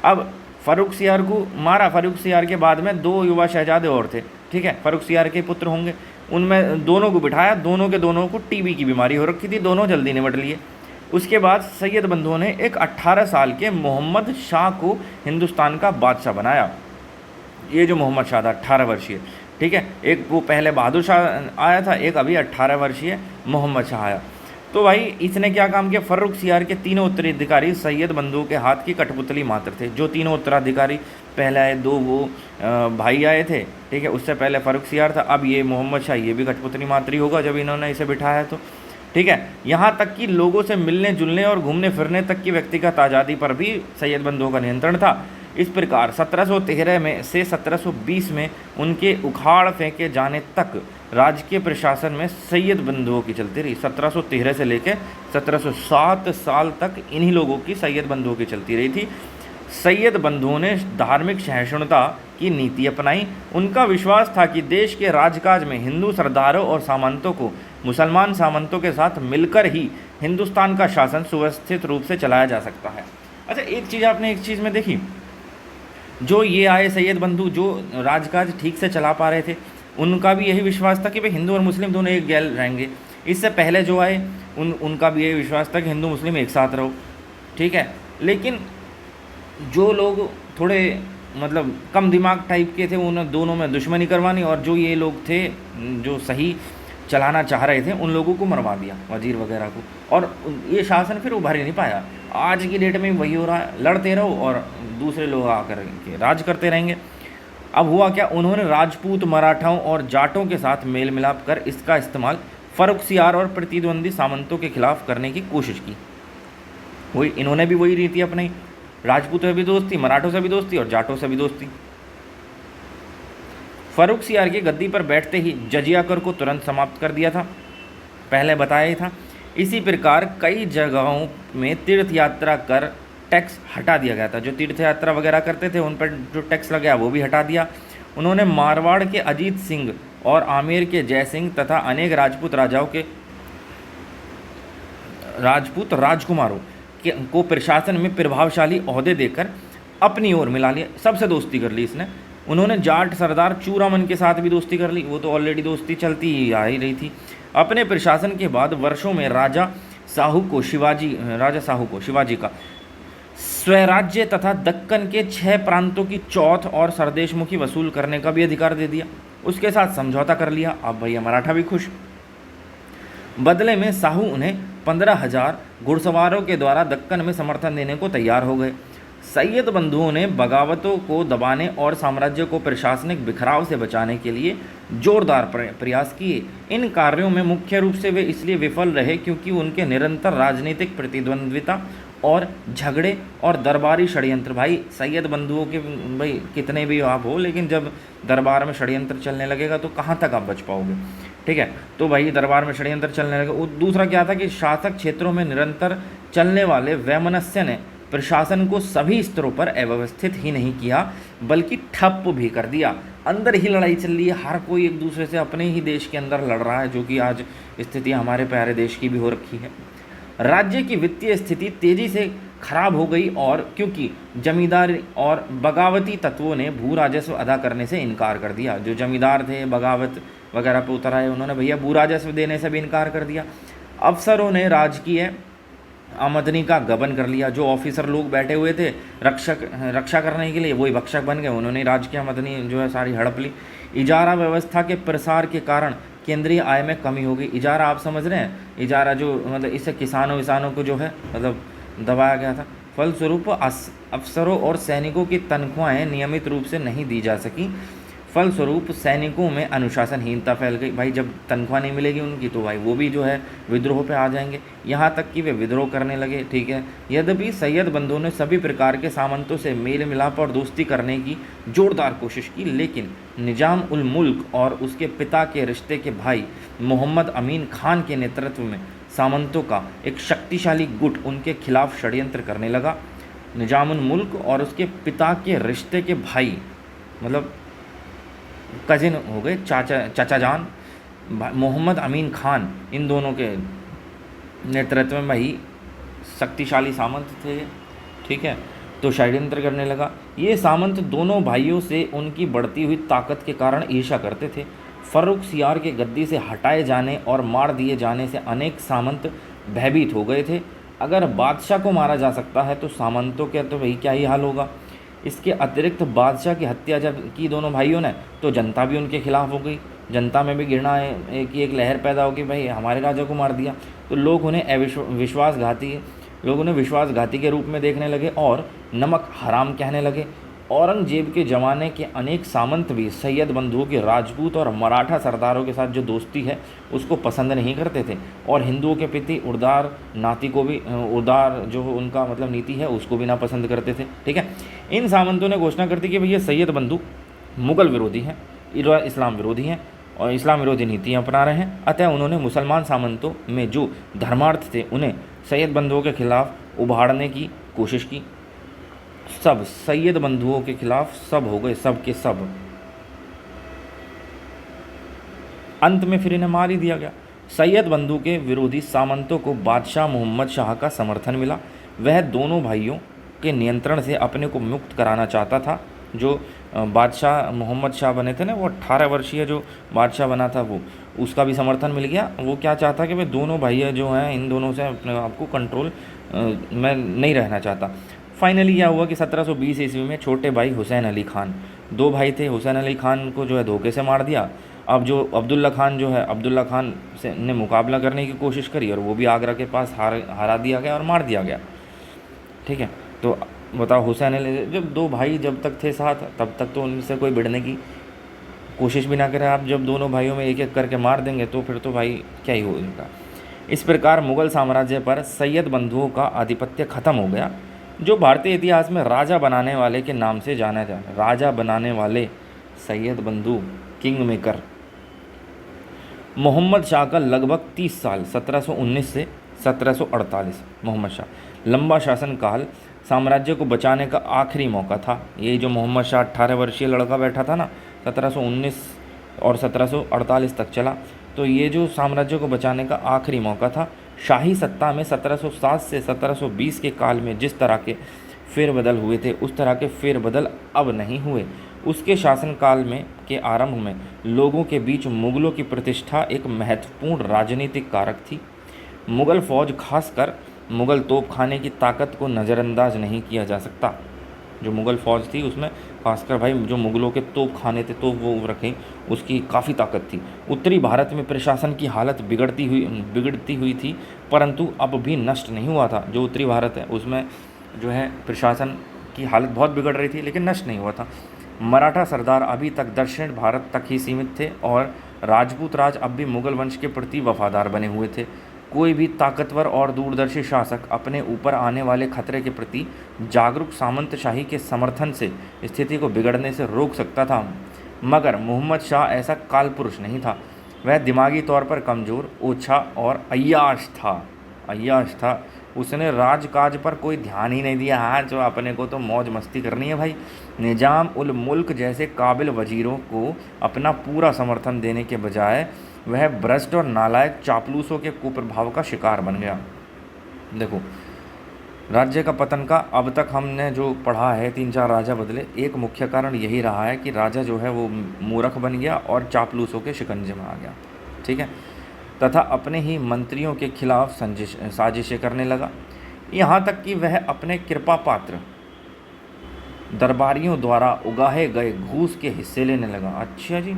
अब फर्रुखसियार को मारा, फर्रुखसियार के बाद में 2 युवा शहजादे और थे। ठीक है, फर्रुखसियार के पुत्र होंगे, उनमें दोनों को बिठाया, दोनों के दोनों को टीबी की बीमारी हो रखी थी, दोनों जल्दी निपट लिए। उसके बाद सैयद बंधुओं ने एक 18 साल के मोहम्मद शाह को हिंदुस्तान का बादशाह बनाया। ये जो मोहम्मद शाह था 18 वर्षीय, ठीक है, एक वो पहले बहादुर शाह आया था, एक अभी 18 वर्षीय मोहम्मद शाह आया। तो भाई इसने क्या काम किया, फर्रुखसियार के तीनों उत्तराधिकारी सैयद बंधुओं के हाथ की कठपुतली मात्र थे। जो तीनों उत्तराधिकारी पहले आए, 2 वो भाई आए थे, ठीक है, उससे पहले फर्रुखसियार था, अब ये मोहम्मद शाह, ये भी कठपुतली मात्र ही होगा जब इन्होंने इसे बिठाया तो। ठीक है, यहाँ तक कि लोगों से मिलने जुलने और घूमने फिरने तक की व्यक्तिगत आज़ादी पर भी सैयद बंधुओं का नियंत्रण था। इस प्रकार 1713 में से 1720 में उनके उखाड़ फेंके जाने तक राजकीय प्रशासन में सैयद बंधुओं की चलती रही। 1713 से लेकर 1707 साल तक इन्हीं लोगों की सैयद बंधुओं की चलती रही थी। सैयद बंधुओं ने धार्मिक सहिष्णुता की नीति अपनाई। उनका विश्वास था कि देश के राजकाज में हिंदू सरदारों और सामंतों को मुसलमान सामंतों के साथ मिलकर ही हिंदुस्तान का शासन सुव्यवस्थित रूप से चलाया जा सकता है। अच्छा, एक चीज़ आपने एक चीज़ में देखी, जो ये आए सैयद बंधु जो राजकाज ठीक से चला पा रहे थे, उनका भी यही विश्वास था कि भाई हिंदू और मुस्लिम दोनों एक गैल रहेंगे। इससे पहले जो आए उनका भी यही विश्वास था कि हिंदू मुस्लिम एक साथ रहो। ठीक है, लेकिन जो लोग थोड़े मतलब कम दिमाग टाइप के थे, उन्हें दोनों में दुश्मनी करवानी, और जो ये लोग थे जो सही चलाना चाह रहे थे उन लोगों को मरवा दिया, वजीर वगैरह को, और ये शासन फिर उभर ही नहीं पाया। आज की डेट में वही हो रहा है, लड़ते रहो और दूसरे लोग आकर के राज करते रहेंगे। अब हुआ क्या, उन्होंने राजपूत, मराठाओं और जाटों के साथ मेल मिलाप कर इसका इस्तेमाल फर्रुखसियार और प्रतिद्वंदी सामंतों के खिलाफ करने की कोशिश की। वही इन्होंने भी वही रीति अपनाई, राजपूतों से भी दोस्ती, मराठों से भी दोस्ती और जाटों से भी दोस्ती। फर्रुखसियार की गद्दी पर बैठते ही जजिया कर को तुरंत समाप्त कर दिया था, पहले बताया ही था। इसी प्रकार कई जगहों में तीर्थ यात्रा कर टैक्स हटा दिया गया था। जो तीर्थ यात्रा वगैरह करते थे उन पर जो टैक्स लगा वो भी हटा दिया। उन्होंने मारवाड़ के अजीत सिंह और आमेर के जय सिंह तथा अनेक राजपूत राजाओं के राजपूत राजकुमारों को प्रशासन में प्रभावशाली ओहदे देकर अपनी ओर मिला लिया, सबसे दोस्ती कर ली इसने। उन्होंने जाट सरदार चूरामन के साथ भी दोस्ती कर ली, वो तो ऑलरेडी दोस्ती चलती ही आ ही रही थी। अपने प्रशासन के बाद वर्षों में राजा साहू को शिवाजी का स्वराज्य तथा दक्कन के 6 प्रांतों की चौथ और सरदेशमुखी वसूल करने का भी अधिकार दे दिया। उसके साथ समझौता कर लिया। अब भैया मराठा भी खुश। बदले में साहू उन्हें 15,000 घुड़सवारों के द्वारा दक्कन में समर्थन देने को तैयार हो गए। सैयद बंधुओं ने बगावतों को दबाने और साम्राज्य को प्रशासनिक बिखराव से बचाने के लिए जोरदार प्रयास किए। इन कार्यों में मुख्य रूप से वे इसलिए विफल रहे क्योंकि उनके निरंतर राजनीतिक प्रतिद्वंद्विता और झगड़े और दरबारी षड्यंत्र। भाई सैयद बंधुओं के भाई कितने भी आप हो, लेकिन जब दरबार में षड्यंत्र चलने लगेगा तो कहाँ तक आप बच पाओगे। ठीक है, तो भाई दरबार में षड्यंत्र चलने लगे। दूसरा क्या था कि शासक क्षेत्रों में निरंतर चलने वाले वैमनस्य ने प्रशासन को सभी स्तरों पर अव्यवस्थित ही नहीं किया बल्कि ठप भी कर दिया। अंदर ही लड़ाई चल रही है, हर कोई एक दूसरे से अपने ही देश के अंदर लड़ रहा है, जो कि आज स्थिति हमारे प्यारे देश की भी हो रखी है। राज्य की वित्तीय स्थिति तेजी से खराब हो गई और क्योंकि जमींदार और बगावती तत्वों ने भू राजस्व अदा करने से इनकार कर दिया। जो जमींदार थे, बगावत वगैरह पे उतर आए, उन्होंने भैया भू राजस्व देने से भी इनकार कर दिया। अफसरों ने राजकीय आमदनी का गबन कर लिया। जो ऑफिसर लोग बैठे हुए थे रक्षा करने के लिए, वही भक्षक बन गए। उन्होंने राजकीय आमदनी जो है सारी हड़प ली। इजारा व्यवस्था के प्रसार के कारण केंद्रीय आय में कमी हो गई। इजारा आप समझ रहे हैं, इजारा जो मतलब इससे किसानों को जो है मतलब दबाया गया था। फलस्वरूप अफसरों और सैनिकों की तनख्वाहें नियमित रूप से नहीं दी जा सकी। फलस्वरूप सैनिकों में अनुशासनहीनता फैल गई। भाई जब तनख्वाह नहीं मिलेगी उनकी तो भाई वो भी जो है विद्रोह पे आ जाएंगे, यहाँ तक कि वे विद्रोह करने लगे। ठीक है, यद्यपि सैयद बंधुओं ने सभी प्रकार के सामंतों से मेल मिलाप और दोस्ती करने की जोरदार कोशिश की, लेकिन निजाम उल मुल्क और उसके पिता के रिश्ते के भाई मोहम्मद अमीन खान के नेतृत्व में सामंतों का एक शक्तिशाली गुट उनके खिलाफ षड्यंत्र करने लगा। निजाम उल मुल्क और उसके पिता के रिश्ते के भाई मतलब कजिन हो गए, चाचा जान मोहम्मद अमीन खान, इन दोनों के नेतृत्व में भाई शक्तिशाली सामंत थे। ठीक है, तो षड्यंत्र करने लगा। ये सामंत दोनों भाइयों से उनकी बढ़ती हुई ताकत के कारण ईर्ष्या करते थे। फर्रुख सियार के गद्दी से हटाए जाने और मार दिए जाने से अनेक सामंत भयभीत हो गए थे। अगर बादशाह को मारा जा सकता है तो सामंतों के तो भाई क्या ही हाल होगा। इसके अतिरिक्त बादशाह की हत्या जब की दोनों भाइयों ने तो जनता भी उनके खिलाफ हो गई। जनता में भी घृणा की एक लहर पैदा होगी, भाई हमारे राजा को मार दिया। तो लोग उन्हें विश्वासघाती के रूप में देखने लगे और नमक हराम कहने लगे। औरंगजेब के ज़माने के अनेक सामंत भी सैयद बंधुओं के राजपूत और मराठा सरदारों के साथ जो दोस्ती है उसको पसंद नहीं करते थे, और हिंदुओं के प्रति उदार नाती को भी उदार जो उनका मतलब नीति है उसको भी नापसंद करते थे। ठीक है, इन सामंतों ने घोषणा कर दी कि भैया सैयद बंधु मुग़ल विरोधी हैं, इस्लाम विरोधी हैं और इस्लाम विरोधी नीतियाँ अपना रहे हैं। अतः उन्होंने मुसलमान सामंतों में जो धर्मार्थ थे उन्हें सैयद बंधुओं के खिलाफ उभारने की कोशिश की। सब सैयद बंधुओं के खिलाफ सब हो गए, सब के सब। अंत में फिर इन्हें मार ही दिया गया। सैयद बंधु के विरोधी सामंतों को बादशाह मोहम्मद शाह का समर्थन मिला। वह दोनों भाइयों के नियंत्रण से अपने को मुक्त कराना चाहता था। जो बादशाह मोहम्मद शाह बने थे ना, वो 18 वर्षीय जो बादशाह बना था वो, उसका भी समर्थन मिल गया। वो क्या चाहता कि वे दोनों भाई जो हैं इन दोनों से अपने आप को कंट्रोल में नहीं रहना चाहता। फाइनली क्या हुआ कि 1720 ईस्वी में छोटे भाई हुसैन अली खान, दो भाई थे, हुसैन अली खान को जो है धोखे से मार दिया। अब जो अब्दुल्ला खान जो है, अब्दुल्ला खान से ने मुकाबला करने की कोशिश करी और वो भी आगरा के पास हरा दिया गया और मार दिया गया। ठीक है, तो बताओ हुसैन अली जब दो भाई जब तक थे साथ तब तक तो उनसे कोई भिड़ने की कोशिश भी ना करे। आप जब दोनों भाइयों में एक एक करके मार देंगे तो फिर तो भाई क्या ही होगा। इस प्रकार मुग़ल साम्राज्य पर सैयद बंधुओं का आधिपत्य खत्म हो गया, जो भारतीय इतिहास में राजा बनाने वाले के नाम से जाना जाता है। राजा बनाने वाले सैयद बंधु, किंग मेकर। मोहम्मद शाह का लगभग 30 साल 1719 से 1748 मोहम्मद शाह लंबा शासनकाल साम्राज्य को बचाने का आखिरी मौका था। ये जो मोहम्मद शाह 18 वर्षीय लड़का बैठा था ना, 1719 और 1748 तक चला, तो ये जो साम्राज्य को बचाने का आखिरी मौका था। शाही सत्ता में 1707 से 1720 के काल में जिस तरह के फेरबदल हुए थे उस तरह के फेरबदल अब नहीं हुए। उसके शासनकाल में के आरंभ में लोगों के बीच मुग़लों की प्रतिष्ठा एक महत्वपूर्ण राजनीतिक कारक थी। मुग़ल फ़ौज, खासकर मुग़ल तोपखाने की ताकत को नज़रअंदाज नहीं किया जा सकता। जो मुग़ल फ़ौज थी उसमें खासकर भाई जो मुग़लों के तोप खाने थे तो वो रखें, उसकी काफ़ी ताकत थी। उत्तरी भारत में प्रशासन की हालत बिगड़ती हुई थी, परंतु अब भी नष्ट नहीं हुआ था। जो उत्तरी भारत है उसमें जो है प्रशासन की हालत बहुत बिगड़ रही थी, लेकिन नष्ट नहीं हुआ था। मराठा सरदार अभी तक दक्षिण भारत तक ही सीमित थे और राजपूत राज अब भी मुग़ल वंश के प्रति वफादार बने हुए थे। कोई भी ताकतवर और दूरदर्शी शासक अपने ऊपर आने वाले खतरे के प्रति जागरूक सामंतशाही के समर्थन से स्थिति को बिगड़ने से रोक सकता था, मगर मोहम्मद शाह ऐसा कालपुरुष नहीं था। वह दिमागी तौर पर कमज़ोर, ओछा और अय्याश था। उसने राजकाज पर कोई ध्यान ही नहीं दिया। हाँ, जो अपने को तो मौज मस्ती करनी है भाई। निजाम उल मुल्क जैसे काबिल वजीरों को अपना पूरा समर्थन देने के बजाय वह भ्रष्ट और नालायक चापलूसों के कुप्रभाव का शिकार बन गया। देखो, राज्य का पतन का अब तक हमने जो पढ़ा है, 3-4 राजा बदले, एक मुख्य कारण यही रहा है कि राजा जो है वो मूर्ख बन गया और चापलूसों के शिकंजे में आ गया, ठीक है, तथा अपने ही मंत्रियों के खिलाफ साजिशें करने लगा। यहाँ तक कि वह अपने कृपा पात्र दरबारियों द्वारा उगाहे गए घूस के हिस्से लेने लगा। अच्छा जी,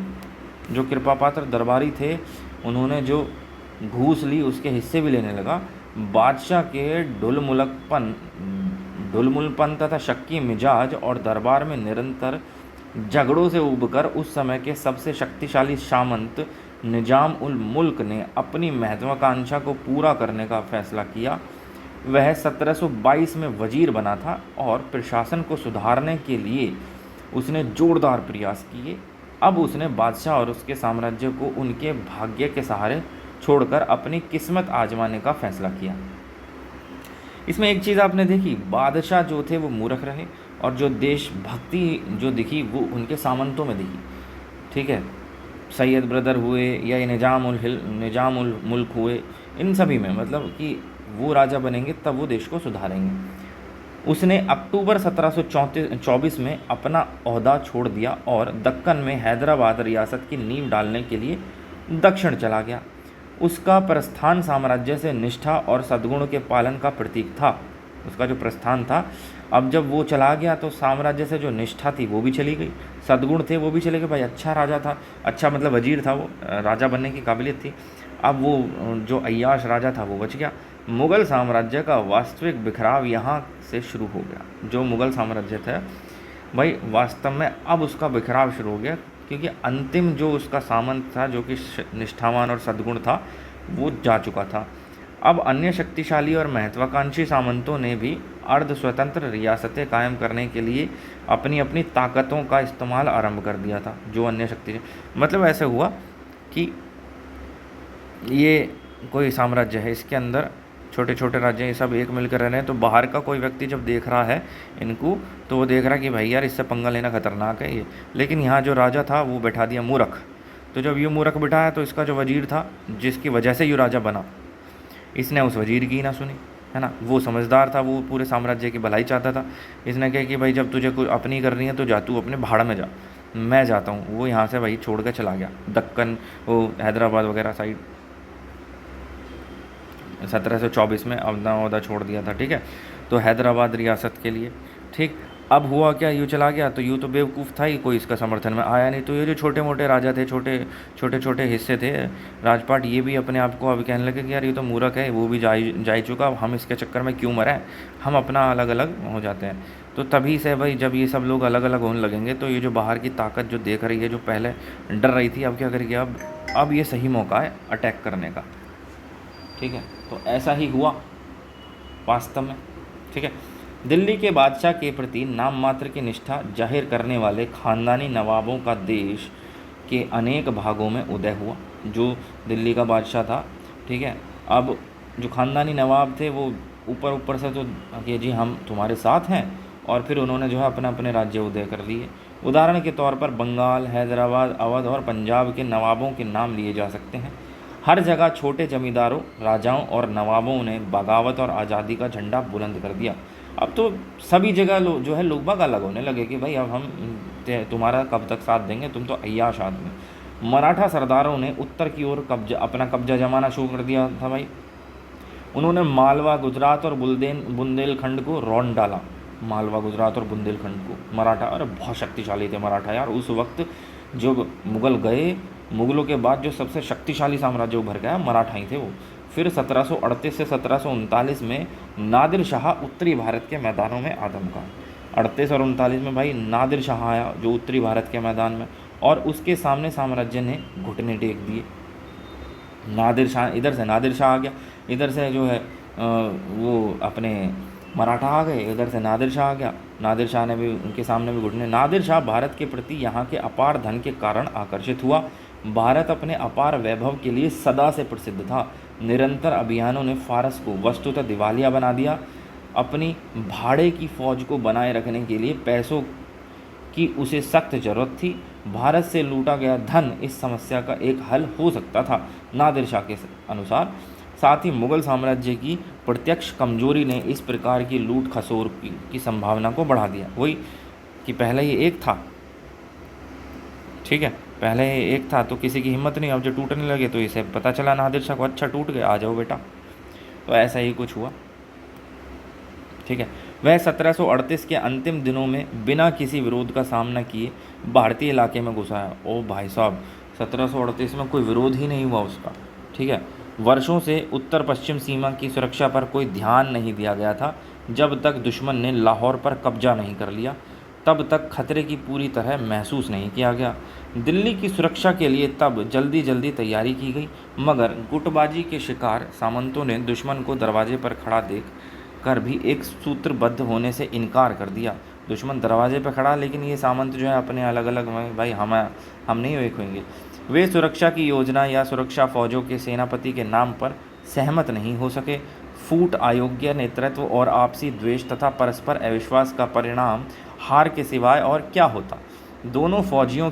जो कृपा पात्र दरबारी थे उन्होंने जो घूस ली उसके हिस्से भी लेने लगा। बादशाह के ढुलमुलपन तथा शक्की मिजाज और दरबार में निरंतर झगड़ों से उबकर उस समय के सबसे शक्तिशाली सामंत निजाम उल मुल्क ने अपनी महत्वाकांक्षा को पूरा करने का फैसला किया। वह 1722 में वजीर बना था और प्रशासन को सुधारने के लिए उसने जोरदार प्रयास किए। अब उसने बादशाह और उसके साम्राज्य को उनके भाग्य के सहारे छोड़कर अपनी किस्मत आजमाने का फैसला किया। इसमें एक चीज़ आपने देखी, बादशाह जो थे वो मूर्ख रहे और जो देशभक्ति जो दिखी वो उनके सामंतों में दिखी, ठीक है। सैयद ब्रदर हुए या ये निजाम उल मुल्क हुए, इन सभी में मतलब कि वो राजा बनेंगे तब वो देश को सुधारेंगे। उसने अक्टूबर 1724 में अपना ओहदा छोड़ दिया और दक्कन में हैदराबाद रियासत की नींव डालने के लिए दक्षिण चला गया। उसका प्रस्थान साम्राज्य से निष्ठा और सद्गुण के पालन का प्रतीक था। उसका जो प्रस्थान था, अब जब वो चला गया तो साम्राज्य से जो निष्ठा थी वो भी चली गई, सद्गुण थे वो भी चले गए। भाई अच्छा राजा था, अच्छा मतलब वजीर था, वो राजा बनने की काबिलियत थी। अब वो जो अय्याश राजा था वो बच गया। मुग़ल साम्राज्य का वास्तविक बिखराव यहाँ से शुरू हो गया। जो मुग़ल साम्राज्य था भाई, वास्तव में अब उसका बिखराव शुरू हो गया, क्योंकि अंतिम जो उसका सामंत था जो कि निष्ठावान और सद्गुण था वो जा चुका था। अब अन्य शक्तिशाली और महत्वाकांक्षी सामंतों ने भी अर्ध स्वतंत्र रियासतें कायम करने के लिए अपनी अपनी ताकतों का इस्तेमाल आरंभ कर दिया था। जो अन्य शक्ति, मतलब ऐसे हुआ कि ये कोई साम्राज्य है, इसके अंदर छोटे छोटे राज्य ये सब एक मिलकर रह रहे हैं, तो बाहर का कोई व्यक्ति जब देख रहा है इनको तो वो देख रहा है कि भाई यार इससे पंगा लेना खतरनाक है ये। लेकिन यहाँ जो राजा था वो बैठा दिया मूर्ख। तो जब ये मूर्ख बिठाया तो इसका जो वजीर था जिसकी वजह से ये राजा बना, इसने उस वजीर की ना सुनी, है ना। वो समझदार था, वो पूरे साम्राज्य की भलाई चाहता था। इसने कहा कि भाई जब तुझे कोई अपनी करनी है तो जा, तू अपने भाड़ में जा, मैं जाता हूँ। वो यहाँ से भाई छोड़ कर चला गया दक्कन, वो हैदराबाद वगैरह साइड। 1724 में अपना ओहदा छोड़ दिया था, ठीक है, तो हैदराबाद रियासत के लिए। ठीक, अब हुआ क्या, यूँ चला गया तो यूँ तो बेवकूफ़ था ही, कोई इसका समर्थन में आया नहीं। तो ये जो छोटे मोटे राजा थे, छोटे छोटे हिस्से थे राजपाट, ये भी अपने आप को अब कहने लगे कि यार ये तो मूर्ख है, वो भी जा चुका, अब हम इसके चक्कर में क्यों मरें, हम अपना अलग अलग हो जाते हैं। तो तभी से भाई जब ये सब लोग अलग अलग होने लगेंगे तो ये जो बाहर की ताकत जो देख रही है, जो पहले डर रही थी, अब क्या करेगी, अब ये सही मौका है अटैक करने का, ठीक है। तो ऐसा ही हुआ वास्तव में, ठीक है। दिल्ली के बादशाह के प्रति नाम मात्र की निष्ठा जाहिर करने वाले ख़ानदानी नवाबों का देश के अनेक भागों में उदय हुआ। जो दिल्ली का बादशाह था, ठीक है, अब जो ख़ानदानी नवाब थे वो ऊपर से तो कि जी हम तुम्हारे साथ हैं, और फिर उन्होंने जो है अपने अपने राज्य उदय कर लिए। उदाहरण के तौर पर बंगाल, हैदराबाद, अवध और पंजाब के नवाबों के नाम लिए जा सकते हैं। हर जगह छोटे जमींदारों, राजाओं और नवाबों ने बगावत और आज़ादी का झंडा बुलंद कर दिया। अब तो सभी जगह जो है लोग बाग अलग होने लगे कि भाई अब हम तुम्हारा कब तक साथ देंगे, तुम तो अय्याश आदमी। मराठा सरदारों ने उत्तर की ओर अपना कब्जा जमाना शुरू कर दिया था भाई। उन्होंने मालवा, गुजरात और बुंदेलखंड को रौंद डाला। मालवा, गुजरात और बुंदेलखंड को। मराठा, अरे बहुत शक्तिशाली थे मराठा यार उस वक्त। जो मुग़ल गए, मुग़लों के बाद जो सबसे शक्तिशाली साम्राज्य उभर गया मराठा ही थे वो। फिर 1738 से 1739 में नादिर शाह उत्तरी भारत के मैदानों में आ धमका। 38 और 39 में भाई नादिर शाह आया जो उत्तरी भारत के मैदान में, और उसके सामने साम्राज्य ने घुटने टेक दिए। नादिर शाह, इधर से नादिर शाह आ गया, इधर से जो है वो अपने मराठा आ गए, इधर से नादिर शाह आ गया। नादिर शाह ने भी उनके सामने भी घुटने। नादिर शाह भारत के प्रति यहाँ के अपार धन के कारण आकर्षित हुआ। भारत अपने अपार वैभव के लिए सदा से प्रसिद्ध था। निरंतर अभियानों ने फारस को वस्तुतः दिवालिया बना दिया। अपनी भाड़े की फौज को बनाए रखने के लिए पैसों की उसे सख्त जरूरत थी। भारत से लूटा गया धन इस समस्या का एक हल हो सकता था नादिर शाह के अनुसार। साथ ही मुग़ल साम्राज्य की प्रत्यक्ष कमजोरी ने इस प्रकार की लूट खसोर की संभावना को बढ़ा दिया। वही कि पहले ये एक था, ठीक है, पहले ये एक था तो किसी की हिम्मत नहीं, अब जो टूटने लगे तो इसे पता चला नादिर शाह को, अच्छा टूट गए, आ जाओ बेटा। तो ऐसा ही कुछ हुआ, ठीक है। वह 1738 के अंतिम दिनों में बिना किसी विरोध का सामना किए भारतीय इलाके में घुसा है। ओ भाई साहब, 1738 में कोई विरोध ही नहीं हुआ उसका, ठीक है। वर्षों से उत्तर पश्चिम सीमा की सुरक्षा पर कोई ध्यान नहीं दिया गया था। जब तक दुश्मन ने लाहौर पर कब्जा नहीं कर लिया तब तक खतरे की पूरी तरह महसूस नहीं किया गया। दिल्ली की सुरक्षा के लिए तब जल्दी जल्दी तैयारी की गई, मगर गुटबाजी के शिकार सामंतों ने दुश्मन को दरवाजे पर खड़ा देख कर भी एक सूत्रबद्ध होने से इनकार कर दिया। दुश्मन दरवाजे पर खड़ा, लेकिन ये सामंत जो है अपने अलग अलग, भाई हम नहीं एक होंगे। वे सुरक्षा की योजना या सुरक्षा फौजों के सेनापति के नाम पर सहमत नहीं हो सके। फूट, अयोग्य नेतृत्व और आपसी द्वेष तथा परस्पर अविश्वास का परिणाम हार के सिवाय और क्या होता। दोनों फौजों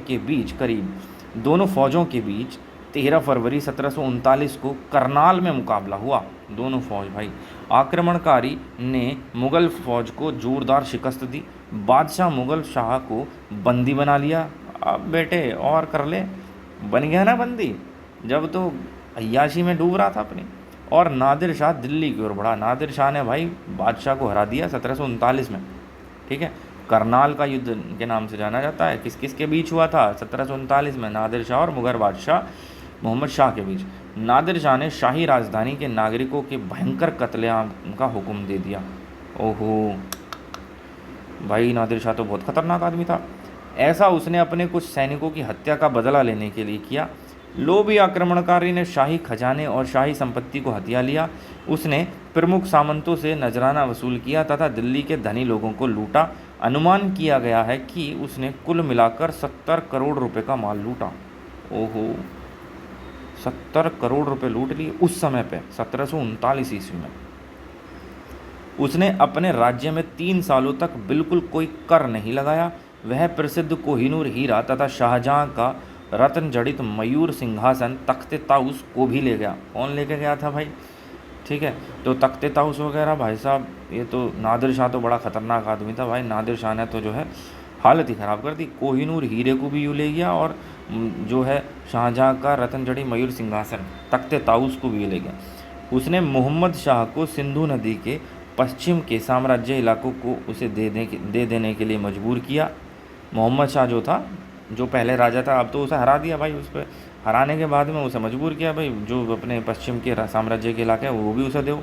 के बीच 13 फरवरी 1739 को करनाल में मुकाबला हुआ। दोनों फौज भाई, आक्रमणकारी ने मुग़ल फौज को जोरदार शिकस्त दी। बादशाह मुग़ल शाह को बंदी बना लिया। अब बेटे और कर ले, बन गया ना बंदी, जब तो अय्याशी में डूब रहा था अपनी। और नादिर शाह दिल्ली की ओर बढ़ा। नादिर शाह ने भाई बादशाह को हरा दिया 1739 में, ठीक है। करनाल का युद्ध के नाम से जाना जाता है। किस किस के बीच हुआ था 1739 में? नादिर शाह और मुग़ल बादशाह मोहम्मद शाह के बीच। नादिर शाह ने शाही राजधानी के नागरिकों के भयंकर कत्लेआम का हुक्म दे दिया। ओहो भाई, नादिर शाह तो बहुत खतरनाक आदमी था। ऐसा उसने अपने कुछ सैनिकों की हत्या का बदला लेने के लिए किया। लोभी आक्रमणकारी ने शाही खजाने और शाही संपत्ति को हथिया लिया। उसने प्रमुख सामंतों से नजराना वसूल किया तथा दिल्ली के धनी लोगों को लूटा। अनुमान किया गया है कि उसने कुल मिलाकर 70 करोड़ रुपए का माल लूटा। ओहो, 70 करोड़ रुपए लूट लिए उस समय पे 1739 ईस्वी में। उसने अपने राज्य में 3 सालों तक बिल्कुल कोई कर नहीं लगाया। वह प्रसिद्ध कोहिनूर हीरा तथा शाहजहां का रत्न जड़ित मयूर सिंहासन तख्ते ताउस को भी ले गया। कौन लेके गया था भाई? ठीक है, तो तख्ते ताउस वगैरह भाई साहब, ये तो नादिर शाह तो बड़ा ख़तरनाक आदमी था भाई। नादिर शाह ने तो जो है हालत ही ख़राब कर दी। कोहिनूर हीरे को भी यूँ ले गया और जो है शाहजहां का रत्न जड़ी मयूर सिंहासन तख्ते ताउस को भी ले गया। उसने मोहम्मद शाह को सिंधु नदी के पश्चिम के साम्राज्य इलाकों को उसे दे देने के लिए मजबूर किया। मोहम्मद शाह जो था, जो पहले राजा था, अब तो उसे हरा दिया भाई। उस पर हराने के बाद में उसे मजबूर किया भाई, जो अपने पश्चिम के साम्राज्य के इलाके हैं वो भी उसे दो।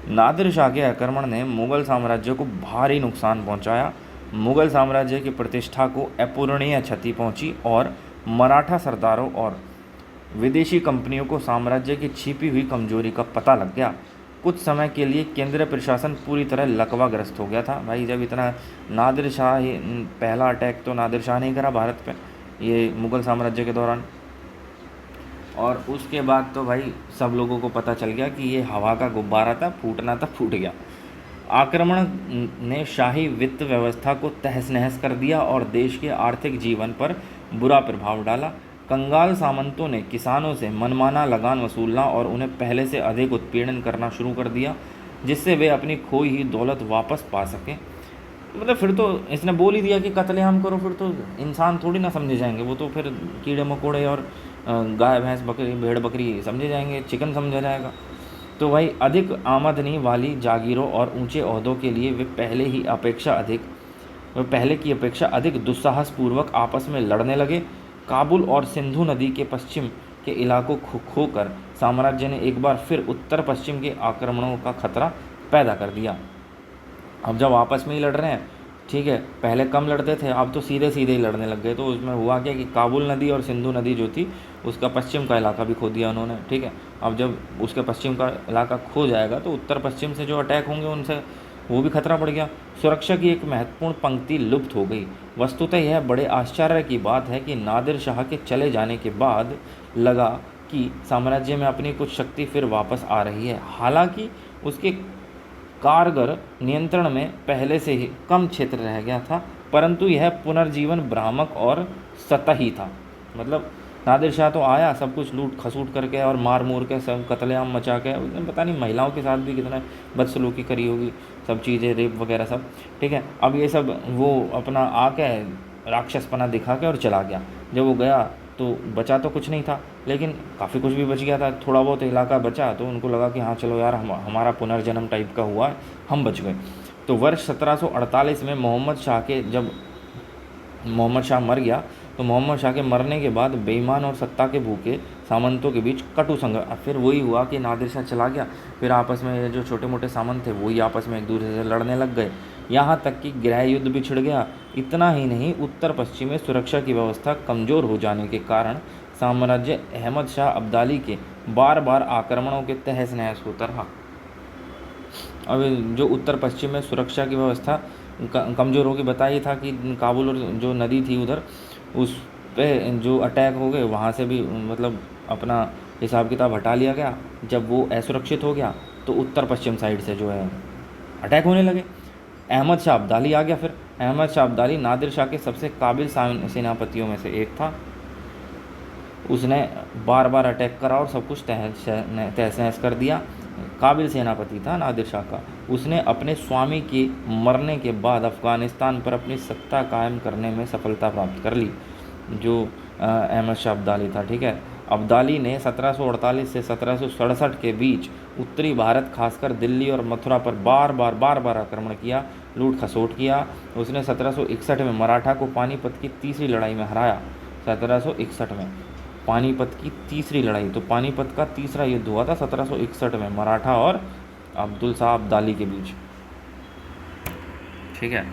नादिर शाह के आक्रमण ने मुग़ल साम्राज्य को भारी नुकसान पहुंचाया। मुग़ल साम्राज्य की प्रतिष्ठा को अपूरणीय क्षति पहुंची और मराठा सरदारों और विदेशी कंपनियों को साम्राज्य की छिपी हुई कमजोरी का पता लग गया। कुछ समय के लिए केंद्रीय प्रशासन पूरी तरह लकवाग्रस्त हो गया था भाई। जब इतना नादिर शाह, पहला अटैक तो नादिर शाह ने ही करा भारत पे, ये मुग़ल साम्राज्य के दौरान, और उसके बाद तो भाई सब लोगों को पता चल गया कि ये हवा का गुब्बारा था, फूटना था, फूट गया। आक्रमण ने शाही वित्त व्यवस्था को तहस नहस कर दिया और देश के आर्थिक जीवन पर बुरा प्रभाव डाला। कंगाल सामंतों ने किसानों से मनमाना लगान वसूलना और उन्हें पहले से अधिक उत्पीड़न करना शुरू कर दिया, जिससे वे अपनी खोई हुई दौलत वापस पा सकें। मतलब फिर तो इसने बोल ही दिया कि कत्लेआम करो, फिर तो इंसान थोड़ी ना समझे जाएंगे, वो तो फिर कीड़े मकोड़े और गाय भैंस बकरी भेड़ बकरी समझे जाएंगे, चिकन समझा जाएगा। तो भाई अधिक आमदनी वाली जागीरों और ऊंचे ओहदों के लिए वे पहले की अपेक्षा अधिक दुस्साहसपूर्वक आपस में लड़ने लगे। काबुल और सिंधु नदी के पश्चिम के इलाकों को खोकर साम्राज्य ने एक बार फिर उत्तर पश्चिम के आक्रमणों का खतरा पैदा कर दिया। अब जब आपस में ही लड़ रहे हैं, ठीक है, पहले कम लड़ते थे, अब तो सीधे सीधे ही लड़ने लग गए। तो उसमें हुआ क्या कि काबुल नदी और सिंधु नदी जो थी उसका पश्चिम का इलाका भी खो दिया उन्होंने, ठीक है। अब जब उसके पश्चिम का इलाका खो जाएगा तो उत्तर पश्चिम से जो अटैक होंगे उनसे वो भी खतरा बढ़ गया। सुरक्षा की एक महत्वपूर्ण पंक्ति लुप्त हो गई। वस्तुतः यह बड़े आश्चर्य की बात है कि नादिर शाह के चले जाने के बाद लगा कि साम्राज्य में अपनी कुछ शक्ति फिर वापस आ रही है। हालांकि उसके कारगर नियंत्रण में पहले से ही कम क्षेत्र रह गया था, परंतु यह पुनर्जीवन भ्रामक और सतही था। मतलब नादिर शाह तो आया, सब कुछ लूट खसूट करके और मार मूर के सब कत्लेआम मचा के, उसने पता नहीं महिलाओं के साथ भी कितना बदसलूकी करी होगी, सब चीज़ें रेप वगैरह सब, ठीक है। अब ये सब वो अपना आके राक्षसपना दिखा के और चला गया। जब वो गया तो बचा तो कुछ नहीं था, लेकिन काफ़ी कुछ भी बच गया था। थोड़ा बहुत इलाका बचा तो उनको लगा कि हाँ चलो यार हमारा पुनर्जन्म टाइप का हुआ है, हम बच गए। तो वर्ष 1748 में जब मोहम्मद शाह मर गया तो मोहम्मद शाह के मरने के बाद बेईमान और सत्ता के भूखे सामंतों के बीच कटु संघर्ष। फिर वही हुआ कि नादिर शाह चला गया, फिर आपस में ये जो छोटे मोटे सामंत थे वही आपस में एक दूसरे से लड़ने लग गए, यहाँ तक कि गृह युद्ध भी छिड़ गया। इतना ही नहीं, उत्तर पश्चिम में सुरक्षा की व्यवस्था कमज़ोर हो जाने के कारण साम्राज्य अहमद शाह अब्दाली के बार बार आक्रमणों के तहस नहस होता रहा। अब जो उत्तर पश्चिम में सुरक्षा की व्यवस्था कमज़ोर होगी, बताया था कि काबुल और जो नदी थी उधर उस पे जो अटैक हो गए, वहाँ से भी मतलब अपना हिसाब किताब हटा लिया गया। जब वो असुरक्षित हो गया तो उत्तर पश्चिम साइड से जो है अटैक होने लगे। अहमद शाह अब्दाली आ गया। फिर अहमद शाह अब्दाली नादिर शाह के सबसे काबिल सेनापतियों में से एक था। उसने बार बार अटैक करा और सब कुछ तहस नहस कर दिया। काबिल सेनापति था नादिर शाह का। उसने अपने स्वामी के मरने के बाद अफ़गानिस्तान पर अपनी सत्ता कायम करने में सफलता प्राप्त कर ली, जो अहमद शाह अब्दाली था, ठीक है। अब्दाली ने 1748 से 1767 के बीच उत्तरी भारत खासकर दिल्ली और मथुरा पर बार बार आक्रमण किया, लूट खसोट किया। उसने 1761 में मराठा को पानीपत की तीसरी लड़ाई में हराया। 1761 में पानीपत की तीसरी लड़ाई, तो पानीपत का तीसरा युद्ध हुआ था 1761 में मराठा और अब्दुल शाह अब्दाली के बीच, ठीक है।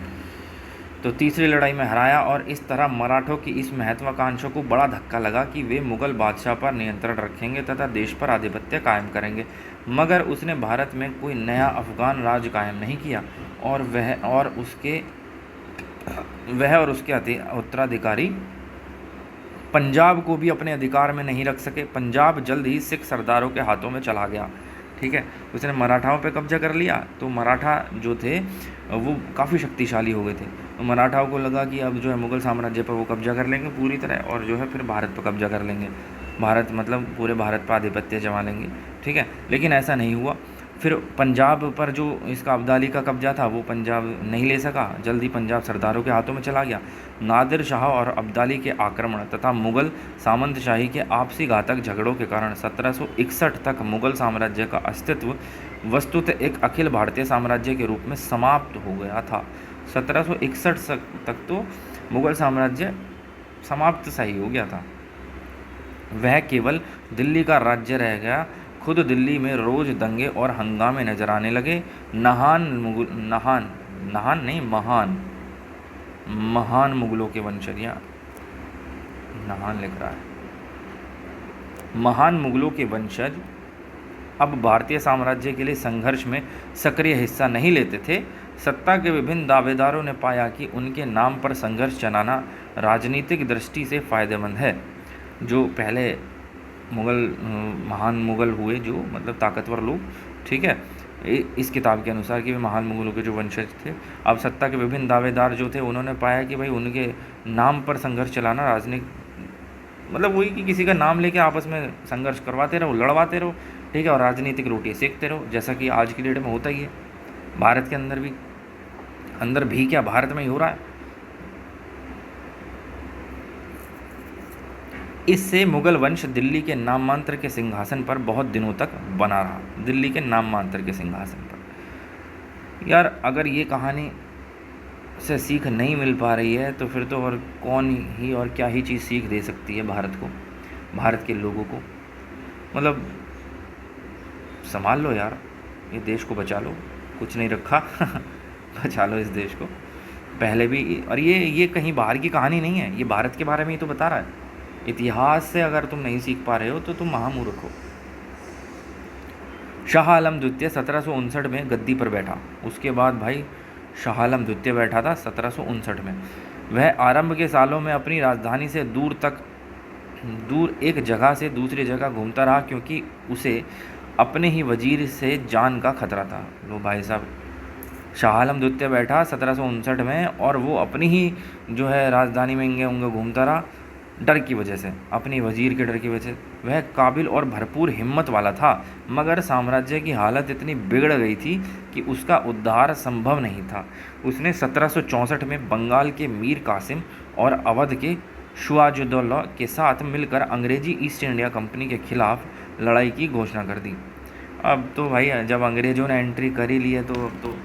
तो तीसरी लड़ाई में हराया और इस तरह मराठों की इस महत्वाकांक्षा को बड़ा धक्का लगा कि वे मुगल बादशाह पर नियंत्रण रखेंगे तथा देश पर आधिपत्य कायम करेंगे। मगर उसने भारत में कोई नया अफगान राज कायम नहीं किया और वह और उसके उत्तराधिकारी पंजाब को भी अपने अधिकार में नहीं रख सके। पंजाब जल्द ही सिख सरदारों के हाथों में चला गया, ठीक है। उसने मराठाओं पे कब्जा कर लिया। तो मराठा जो थे वो काफ़ी शक्तिशाली हो गए थे। तो मराठाओं को लगा कि अब जो है मुग़ल साम्राज्य पर वो कब्जा कर लेंगे पूरी तरह, और जो है फिर भारत पर कब्जा कर लेंगे, भारत मतलब पूरे भारत पर आधिपत्य जमा लेंगे, ठीक है। लेकिन ऐसा नहीं हुआ। फिर पंजाब पर जो इसका अब्दाली का कब्जा था वो पंजाब नहीं ले सका, जल्दी पंजाब सरदारों के हाथों में चला गया। नादिर शाह और अब्दाली के आक्रमण तथा मुग़ल सामंतशाही के आपसी घातक झगड़ों के कारण 1761 तक मुग़ल साम्राज्य का अस्तित्व वस्तुतः एक अखिल भारतीय साम्राज्य के रूप में समाप्त हो गया था। 1761 तक तो मुग़ल साम्राज्य समाप्त सा ही हो गया था, वह केवल दिल्ली का राज्य रह गया। खुद दिल्ली में रोज़ दंगे और हंगामे नजर आने लगे। महान मुगलों के वंशज, या नहान लिख रहा है, महान मुगलों के वंशज अब भारतीय साम्राज्य के लिए संघर्ष में सक्रिय हिस्सा नहीं लेते थे। सत्ता के विभिन्न दावेदारों ने पाया कि उनके नाम पर संघर्ष चलाना राजनीतिक दृष्टि से फायदेमंद है। जो पहले महान मुग़ल हुए, जो मतलब ताकतवर लोग, ठीक है, इस किताब के अनुसार कि वे महान मुग़लों के जो वंशज थे, अब सत्ता के विभिन्न दावेदार जो थे उन्होंने पाया कि भाई उनके नाम पर संघर्ष चलाना राजनीतिक मतलब वही कि किसी का नाम लेके आपस में संघर्ष करवाते रहो, लड़वाते रहो, ठीक है, और राजनीतिक रोटी सेकते रहो, जैसा कि आज की डेट में होता ही है। भारत के अंदर भी क्या, भारत में ही हो रहा है। इससे मुगल वंश दिल्ली के नामांतर के सिंहासन पर बहुत दिनों तक बना रहा। दिल्ली के नामांतर के सिंहासन पर। यार अगर ये कहानी से सीख नहीं मिल पा रही है तो फिर तो और कौन ही और क्या ही चीज़ सीख दे सकती है भारत को, भारत के लोगों को। मतलब संभाल लो यार, ये देश को बचा लो, कुछ नहीं रखा बचा लो इस देश को पहले भी। और ये कहीं बाहर की कहानी नहीं है, ये भारत के बारे में ही तो बता रहा है। इतिहास से अगर तुम नहीं सीख पा रहे हो तो तुम महामूर्ख हो। शाह आलम द्वितीय 1759 में गद्दी पर बैठा। उसके बाद भाई शाह आलम द्वितीय बैठा था 1759 में। वह आरंभ के सालों में अपनी राजधानी से दूर एक जगह से दूसरी जगह घूमता रहा, क्योंकि उसे अपने ही वजीर से जान का खतरा था। लो भाई साहब, शाह आलम द्वितीय बैठा 1759 में और वो अपनी ही जो है राजधानी में इंगे उंगे घूमता रहा, डर की वजह से, अपनी वजीर के डर की वजह से। वह काबिल और भरपूर हिम्मत वाला था, मगर साम्राज्य की हालत इतनी बिगड़ गई थी कि उसका उद्धार संभव नहीं था। उसने 1764 में बंगाल के मीर कासिम और अवध के शुआजुद्दौला के साथ मिलकर अंग्रेजी ईस्ट इंडिया कंपनी के खिलाफ लड़ाई की घोषणा कर दी। अब तो भाई जब अंग्रेज़ों ने एंट्री कर ही ली है तो अब तो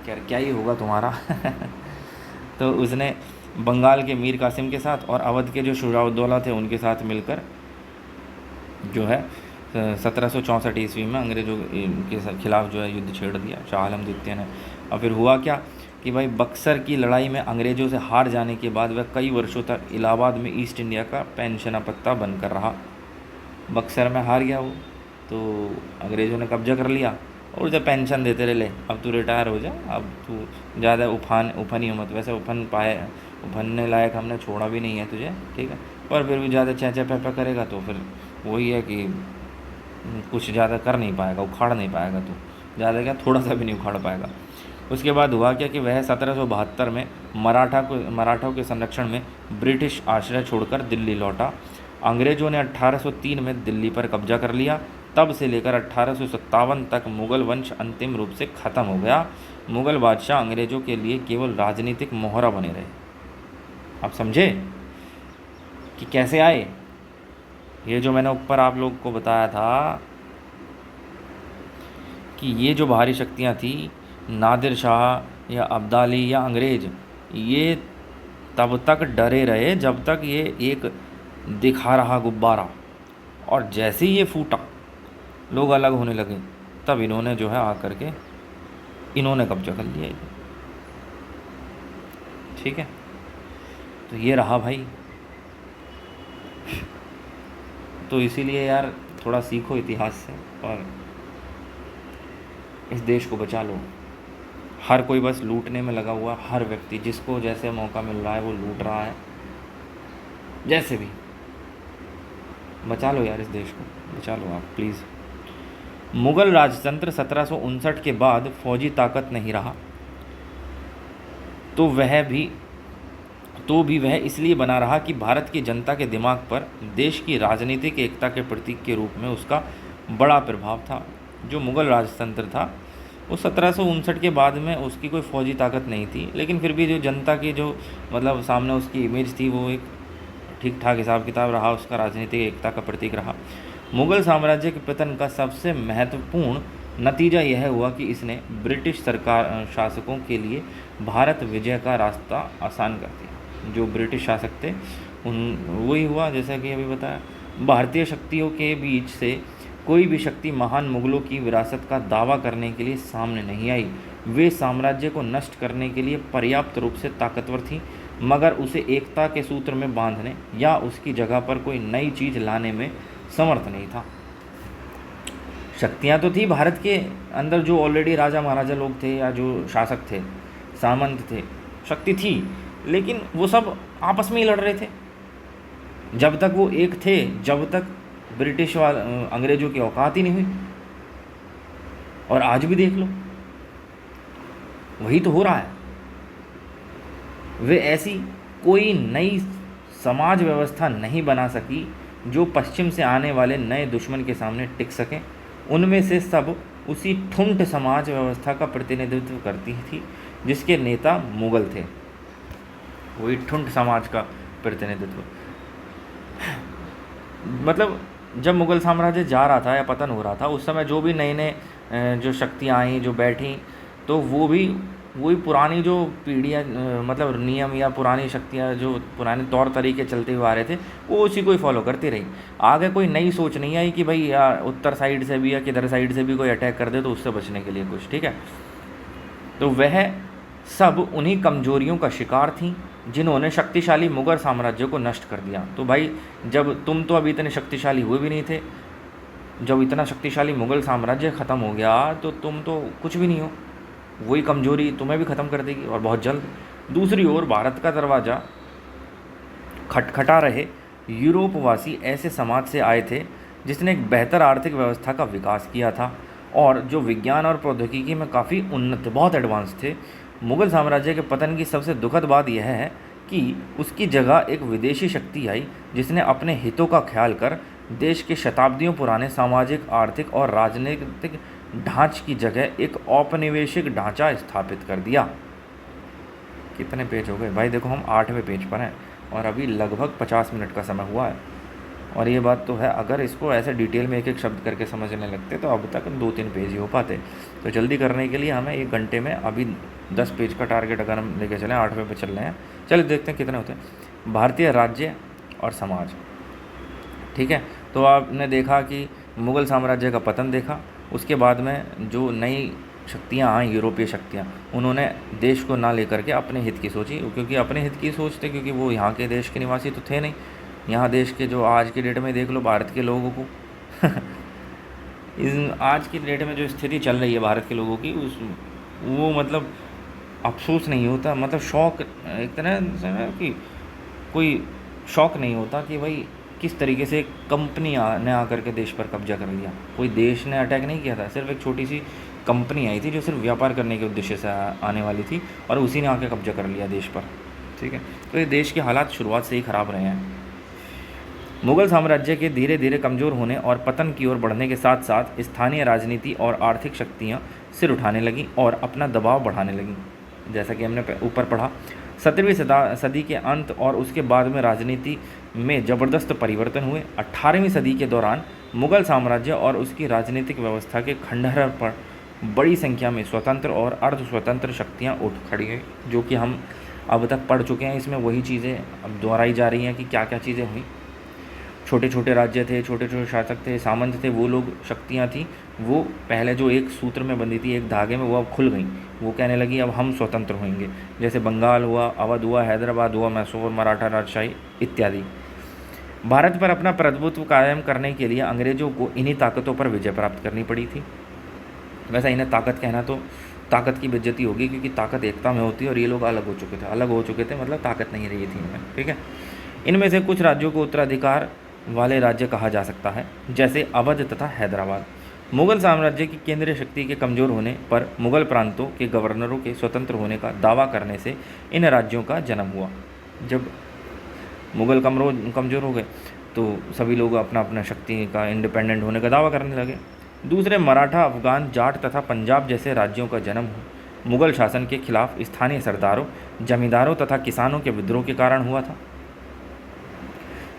क्या ही होगा तुम्हारा तो उसने बंगाल के मीर कासिम के साथ और अवध के जो शुजाउद्दौला थे उनके साथ मिलकर जो है 1764 ईस्वी में अंग्रेज़ों के खिलाफ जो है युद्ध छेड़ दिया शाह आलम द्वितीय ने। और फिर हुआ क्या कि भाई बक्सर की लड़ाई में अंग्रेज़ों से हार जाने के बाद वह कई वर्षों तक इलाहाबाद में ईस्ट इंडिया का पेंशन पत्ता बनकर रहा। बक्सर में हार गया वो, तो अंग्रेज़ों ने कब्जा कर लिया और जब पेंशन देते रहे, ले अब तू रिटायर हो जा, अब तू ज़्यादा उफान ही मत। वैसे उफनने लायक हमने छोड़ा भी नहीं है तुझे, ठीक है, पर फिर भी ज़्यादा चैचा पैपा करेगा तो फिर वही है कि कुछ ज़्यादा कर नहीं पाएगा, उखाड़ नहीं पाएगा, तो ज़्यादा क्या थोड़ा सा भी नहीं उखाड़ पाएगा। उसके बाद हुआ क्या कि वह 1772 में मराठों के संरक्षण में ब्रिटिश आश्रय छोड़कर दिल्ली लौटा। अंग्रेज़ों ने 1803 में दिल्ली पर कब्जा कर लिया। तब से लेकर 1857 तक मुग़ल वंश अंतिम रूप से ख़त्म हो गया। मुग़ल बादशाह अंग्रेज़ों के लिए केवल राजनीतिक मोहरा बने रहे। आप समझे कि कैसे आए? ये जो मैंने ऊपर आप लोग को बताया था कि ये जो बाहरी शक्तियाँ थी, नादिर शाह या अब्दाली या अंग्रेज़, ये तब तक डरे रहे जब तक ये एक दिखा रहा गुब्बारा, और जैसे ही ये फूटा लोग अलग होने लगे, तब इन्होंने जो है आकर के इन्होंने कब्जा कर लिया। ठीक है, तो ये रहा भाई। तो इसीलिए यार थोड़ा सीखो इतिहास से और इस देश को बचा लो। हर कोई बस लूटने में लगा हुआ, हर व्यक्ति जिसको जैसे मौका मिल रहा है वो लूट रहा है। जैसे भी बचा लो यार, इस देश को बचा लो आप प्लीज़। मुग़ल राजतंत्र 1759 के बाद फौजी ताकत नहीं रहा, तो भी वह इसलिए बना रहा कि भारत की जनता के दिमाग पर देश की राजनीतिक एकता के प्रतीक के रूप में उसका बड़ा प्रभाव था। जो मुग़ल राजतंत्र था वो 1759 के बाद में उसकी कोई फौजी ताकत नहीं थी, लेकिन फिर भी जो जनता की जो मतलब सामने उसकी इमेज थी वो एक ठीक ठाक हिसाब किताब रहा, उसका राजनीतिक एकता का प्रतीक रहा। मुग़ल साम्राज्य के पतन का सबसे महत्वपूर्ण नतीजा यह हुआ कि इसने ब्रिटिश सरकार शासकों के लिए भारत विजय का रास्ता आसान कर दिया। जो ब्रिटिश शासक थे वही हुआ, जैसा कि अभी बताया। भारतीय शक्तियों के बीच से कोई भी शक्ति महान मुग़लों की विरासत का दावा करने के लिए सामने नहीं आई। वे साम्राज्य को नष्ट करने के लिए पर्याप्त रूप से ताकतवर थी, मगर उसे एकता के सूत्र में बांधने या उसकी जगह पर कोई नई चीज़ लाने में समर्थ नहीं था। शक्तियाँ तो थी भारत के अंदर, जो ऑलरेडी राजा महाराजा लोग थे या जो शासक थे, सामंत थे, शक्ति थी, लेकिन वो सब आपस में ही लड़ रहे थे। जब तक वो एक थे, जब तक ब्रिटिश अंग्रेज़ों की औकात ही नहीं हुई। और आज भी देख लो, वही तो हो रहा है। वे ऐसी कोई नई समाज व्यवस्था नहीं बना सकी जो पश्चिम से आने वाले नए दुश्मन के सामने टिक सके। उनमें से सब उसी ठुंठ समाज व्यवस्था का प्रतिनिधित्व करती थी जिसके नेता मुग़ल थे। वही ठुंठ समाज का प्रतिनिधित्व। मतलब जब मुग़ल साम्राज्य जा रहा था या पतन हो रहा था, उस समय जो भी नए नए जो शक्तियाँ आई, जो बैठी, तो वो भी वही पुरानी जो पीढ़ियाँ, मतलब नियम या पुरानी शक्तियाँ जो पुराने तौर तरीके चलते हुए आ रहे थे, वो उसी को ही फॉलो करती रही। आगे कोई नई सोच नहीं आई कि भाई या उत्तर साइड से भी या किधर साइड से भी कोई अटैक कर दे तो उससे बचने के लिए कुछ, ठीक है। तो वह सब उन्हीं कमजोरियों का शिकार थीं जिन्होंने शक्तिशाली मुग़ल साम्राज्य को नष्ट कर दिया। तो भाई जब तुम तो अभी इतने शक्तिशाली हुए भी नहीं थे, जब इतना शक्तिशाली मुग़ल साम्राज्य ख़त्म हो गया तो तुम तो कुछ भी नहीं हो, वही कमजोरी तुम्हें भी ख़त्म कर देगी और बहुत जल्द। दूसरी ओर भारत का दरवाज़ा खटखटा रहे यूरोपवासी ऐसे समाज से आए थे जिसने एक बेहतर आर्थिक व्यवस्था का विकास किया था और जो विज्ञान और प्रौद्योगिकी में काफ़ी उन्नत, बहुत एडवांस थे। मुग़ल साम्राज्य के पतन की सबसे दुखद बात यह है कि उसकी जगह एक विदेशी शक्ति आई जिसने अपने हितों का ख्याल कर देश के शताब्दियों पुराने सामाजिक, आर्थिक और राजनीतिक ढांच की जगह एक औपनिवेशिक ढांचा स्थापित कर दिया। कितने पेज हो गए भाई? देखो हम 8वें पेज पर हैं और अभी लगभग 50 मिनट का समय हुआ है। और ये बात तो है, अगर इसको ऐसे डिटेल में एक एक शब्द करके समझने लगते तो अब तक 2-3 पेज ही हो पाते। तो जल्दी करने के लिए हमें 1 घंटे में अभी 10 पेज का टारगेट अगर हम लेके चलें, 8वें पे चल रहे हैं, चलिए देखते हैं कितने होते हैं। भारतीय राज्य और समाज, ठीक है। तो आपने देखा कि मुग़ल साम्राज्य का पतन देखा, उसके बाद में जो नई शक्तियाँ आई, यूरोपीय शक्तियाँ, उन्होंने देश को ना लेकर के अपने हित की सोची, क्योंकि अपने हित की सोचते, क्योंकि वो यहाँ के देश के निवासी तो थे नहीं। यहाँ देश के जो आज की डेट में देख लो भारत के लोगों को इन आज की डेट में जो स्थिति चल रही है भारत के लोगों की, उस वो मतलब अफसोस नहीं होता, मतलब शौक एक तरह से ना कि कोई शौक नहीं होता कि भाई किस तरीके से कंपनी ने आकर के देश पर कब्जा कर लिया। कोई देश ने अटैक नहीं किया था, सिर्फ एक छोटी सी कंपनी आई थी जो सिर्फ व्यापार करने के उद्देश्य से आने वाली थी और उसी ने आके कब्जा कर लिया देश पर, ठीक है। तो ये देश के हालात शुरुआत से ही ख़राब रहे हैं। मुग़ल साम्राज्य के धीरे धीरे कमज़ोर होने और पतन की ओर बढ़ने के साथ साथ स्थानीय राजनीति और आर्थिक शक्तियाँ सिर उठाने लगीं और अपना दबाव बढ़ाने लगीं। जैसा कि हमने ऊपर पढ़ा, 17वीं सदी के अंत और उसके बाद में राजनीति में ज़बरदस्त परिवर्तन हुए। 18वीं सदी के दौरान मुग़ल साम्राज्य और उसकी राजनीतिक व्यवस्था के खंडहर पर बड़ी संख्या में स्वतंत्र और अर्ध स्वतंत्र शक्तियाँ उठ खड़ी हैं, जो कि हम अब तक पढ़ चुके हैं। इसमें वही चीज़ें अब दोहराई जा रही हैं कि क्या क्या चीज़ें हुई। छोटे छोटे राज्य थे, छोटे छोटे शासक थे, सामंत थे, वो लोग शक्तियाँ थी, वो पहले जो एक सूत्र में बंधी थी, एक धागे में, वो अब खुल गई। वो कहने लगी अब हम स्वतंत्र होंगे। जैसे बंगाल हुआ, अवध हुआ, हैदराबाद हुआ, मैसूर, मराठा राजशाही इत्यादि। भारत पर अपना प्रभुत्व कायम करने के लिए अंग्रेज़ों को इन्हीं ताकतों पर विजय प्राप्त करनी पड़ी थी। वैसा इन्हें ताकत कहना तो ताकत की बेइज्जती होगी, क्योंकि ताकत एकता में होती है और ये लोग अलग हो चुके थे, मतलब ताकत नहीं रही थी इनमें, ठीक है। इनमें से कुछ राज्यों को उत्तराधिकार वाले राज्य कहा जा सकता है, जैसे अवध तथा हैदराबाद। मुग़ल साम्राज्य की केंद्रीय शक्ति के कमज़ोर होने पर मुग़ल प्रांतों के गवर्नरों के स्वतंत्र होने का दावा करने से इन राज्यों का जन्म हुआ। जब मुग़ल कमज़ोर हो गए तो सभी लोग अपना अपना शक्ति का इंडिपेंडेंट होने का दावा करने लगे। दूसरे मराठा, अफगान, जाट तथा पंजाब जैसे राज्यों का जन्म मुग़ल शासन के खिलाफ स्थानीय सरदारों, जमींदारों तथा किसानों के विद्रोह के कारण हुआ था।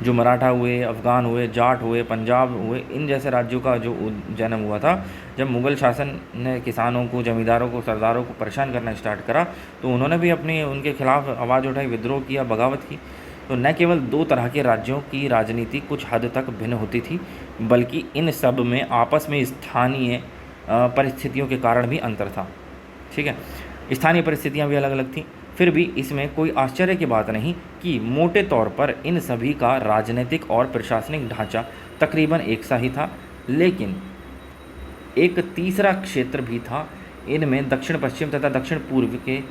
जो मराठा हुए, अफ़गान हुए, जाट हुए, पंजाब हुए, इन जैसे राज्यों का जो जन्म हुआ था, जब मुग़ल शासन ने किसानों को, ज़मींदारों को, सरदारों को परेशान करना स्टार्ट करा तो उन्होंने भी अपनी उनके खिलाफ आवाज़ उठाई, विद्रोह किया, बगावत की। तो न केवल 2 तरह के राज्यों की राजनीति कुछ हद तक भिन्न होती थी, बल्कि इन सब में आपस में स्थानीय परिस्थितियों के कारण भी अंतर था, ठीक है। स्थानीय परिस्थितियाँ भी अलग अलग थीं। फिर भी इसमें कोई आश्चर्य की बात नहीं कि मोटे तौर पर इन सभी का राजनीतिक और प्रशासनिक ढांचा तकरीबन एक सा ही था, लेकिन एक तीसरा क्षेत्र भी था। इनमें दक्षिण पश्चिम तथा दक्षिण पूर्व के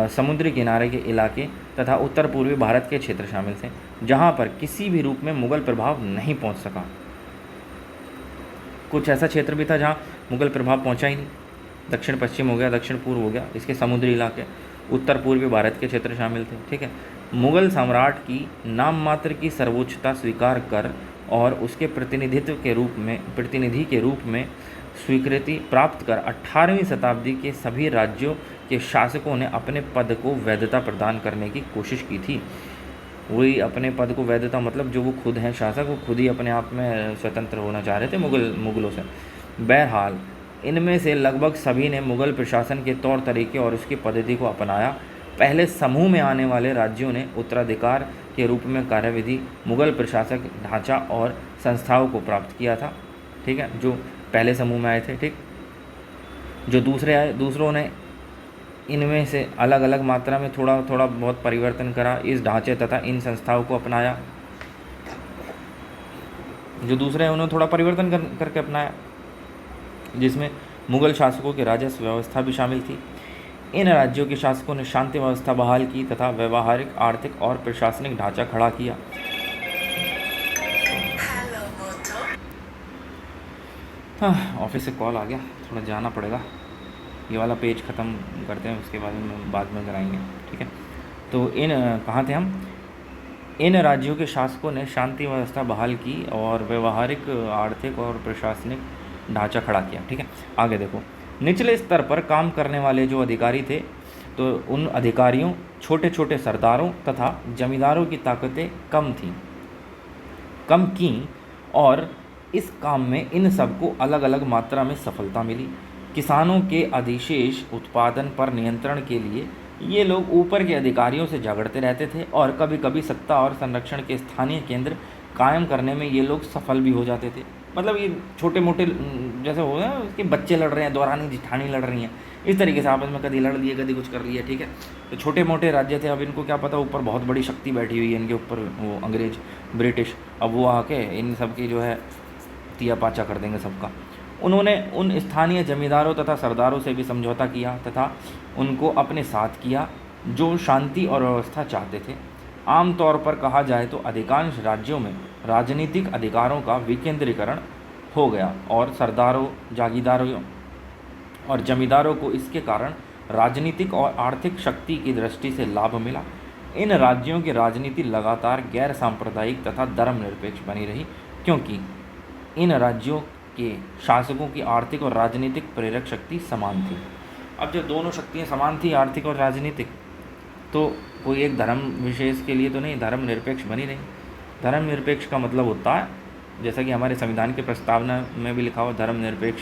समुद्री किनारे के इलाके तथा उत्तर पूर्वी भारत के क्षेत्र शामिल थे, जहां पर किसी भी रूप में मुग़ल प्रभाव नहीं पहुंच सका। कुछ ऐसा क्षेत्र भी था जहां मुग़ल प्रभाव पहुंचा ही नहीं। दक्षिण पश्चिम हो गया, दक्षिण पूर्व हो गया, इसके समुद्री इलाके, उत्तर पूर्वी भारत के क्षेत्र शामिल थे, ठीक है। मुग़ल सम्राट की नाम मात्र की सर्वोच्चता स्वीकार कर और उसके प्रतिनिधि के रूप में स्वीकृति प्राप्त कर 18वीं शताब्दी के सभी राज्यों के शासकों ने अपने पद को वैधता प्रदान करने की कोशिश की थी। वही अपने पद को वैधता, मतलब जो वो खुद हैं शासक, वो खुद ही अपने आप में स्वतंत्र होना चाह रहे थे मुग़लों से। बहरहाल इनमें से लगभग सभी ने मुग़ल प्रशासन के तौर तरीके और उसकी पद्धति को अपनाया। पहले समूह में आने वाले राज्यों ने उत्तराधिकार के रूप में कार्यविधि, मुग़ल प्रशासक ढांचा और संस्थाओं को प्राप्त किया था। ठीक है, जो पहले समूह में आए थे। ठीक, जो दूसरे आए, दूसरों ने इनमें से अलग अलग मात्रा में थोड़ा थोड़ा बहुत परिवर्तन करा, इस ढांचे तथा इन संस्थाओं को अपनाया। जो दूसरे हैं उन्होंने थोड़ा परिवर्तन करके अपनाया, जिसमें मुग़ल शासकों की राजस्व व्यवस्था भी शामिल थी। इन राज्यों के शासकों ने शांति व्यवस्था बहाल की तथा व्यवहारिक, आर्थिक और प्रशासनिक ढांचा खड़ा किया। ऑफिस से कॉल आ गया, थोड़ा जाना पड़ेगा। ये वाला पेज ख़त्म करते हैं, उसके बाद में कराएंगे। ठीक है, तो कहाँ थे हम? इन राज्यों के शासकों ने शांति व्यवस्था बहाल की और व्यवहारिक, आर्थिक और प्रशासनिक ढांचा खड़ा किया। ठीक है, आगे देखो। निचले स्तर पर काम करने वाले जो अधिकारी थे, तो उन अधिकारियों, छोटे छोटे सरदारों तथा जमींदारों की ताकतें कम की और इस काम में इन सबको अलग अलग मात्रा में सफलता मिली। किसानों के अधिशेष उत्पादन पर नियंत्रण के लिए ये लोग ऊपर के अधिकारियों से झगड़ते रहते थे और कभी कभी सत्ता और संरक्षण के स्थानीय केंद्र कायम करने में ये लोग सफल भी हो जाते थे। मतलब ये छोटे मोटे जैसे हो ना कि बच्चे लड़ रहे हैं, दौरानी जिठानी लड़ रही हैं, इस तरीके से आपस में कभी लड़ लिए, कभी कुछ कर लिया। ठीक है, तो छोटे मोटे राज्य थे। अब इनको क्या पता ऊपर बहुत बड़ी शक्ति बैठी हुई है इनके ऊपर, वो अंग्रेज, ब्रिटिश। अब वो आके इन सब की जो है तिया पाचा कर देंगे सबका। उन्होंने उन स्थानीय जमींदारों तथा सरदारों से भी समझौता किया तथा उनको अपने साथ किया जो शांति और व्यवस्था चाहते थे। आमतौर पर कहा जाए तो अधिकांश राज्यों में राजनीतिक अधिकारों का विकेंद्रीकरण हो गया और सरदारों, जागीरदारों और जमींदारों को इसके कारण राजनीतिक और आर्थिक शक्ति की दृष्टि से लाभ मिला। इन राज्यों की राजनीति लगातार गैर सांप्रदायिक तथा धर्मनिरपेक्ष बनी रही, क्योंकि इन राज्यों के शासकों की आर्थिक और राजनीतिक प्रेरक शक्ति समान थी। अब जब दोनों शक्तियाँ समान थी, आर्थिक और राजनीतिक, तो कोई एक धर्म विशेष के लिए तो नहीं, धर्मनिरपेक्ष बनी नहीं। धर्मनिरपेक्ष का मतलब होता है, जैसा कि हमारे संविधान के प्रस्तावना में भी लिखा हुआ, धर्मनिरपेक्ष।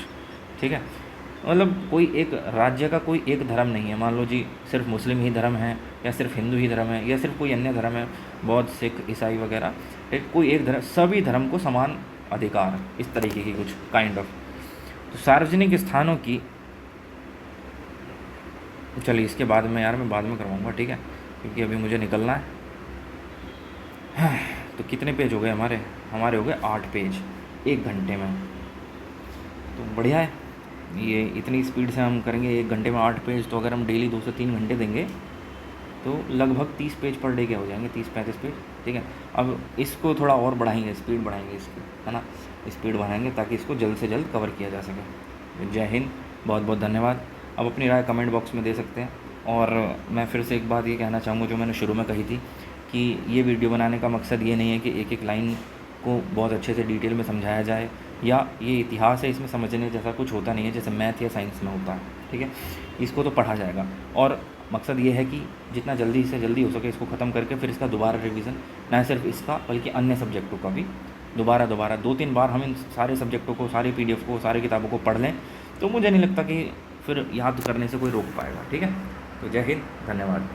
ठीक है, मतलब कोई एक राज्य का कोई एक धर्म नहीं है। मान लो जी सिर्फ मुस्लिम ही धर्म है, या सिर्फ हिंदू ही धर्म है, या सिर्फ कोई अन्य धर्म है, बौद्ध, सिख, ईसाई वगैरह, एक कोई एक धर्म, सभी धर्म को समान अधिकार, इस तरीके की कुछ काइंड ऑफ। तो सार्वजनिक स्थानों की, चलिए इसके बाद में यार मैं बाद में करवाऊँगा। ठीक है, क्योंकि अभी मुझे निकलना है। तो कितने पेज हो गए हमारे हो गए 8 पेज 1 घंटे में। तो बढ़िया है, ये इतनी स्पीड से हम करेंगे 1 घंटे में 8 पेज। तो अगर हम डेली 2 से 3 घंटे देंगे तो लगभग 30 पेज पर डे के हो जाएंगे, 30-35 पेज। ठीक है, अब इसको थोड़ा और बढ़ाएंगे, स्पीड बढ़ाएंगे इसकी, है ना, स्पीड बढ़ाएंगे ताकि इसको जल्द से जल्द कवर किया जा सके। जय हिंद, बहुत बहुत धन्यवाद। अब अपनी राय कमेंट बॉक्स में दे सकते हैं। और मैं फिर से एक बात ये कहना चाहूँगा जो मैंने शुरू में कही थी कि ये वीडियो बनाने का मकसद ये नहीं है कि एक एक लाइन को बहुत अच्छे से डिटेल में समझाया जाए, या ये इतिहास है, इसमें समझने जैसा कुछ होता नहीं है जैसे मैथ या साइंस में होता है। ठीक है, इसको तो पढ़ा जाएगा और मकसद ये है कि जितना जल्दी से जल्दी हो सके इसको ख़त्म करके फिर इसका दोबारा रिवीजन, ना सिर्फ इसका बल्कि अन्य सब्जेक्टों का भी दोबारा 2-3 बार हम इन सारे सब्जेक्टों को, सारे PDF को, सारी किताबों को पढ़ लें, तो मुझे नहीं लगता कि फिर याद करने से कोई रोक पाएगा। ठीक है, तो जय हिंद, धन्यवाद।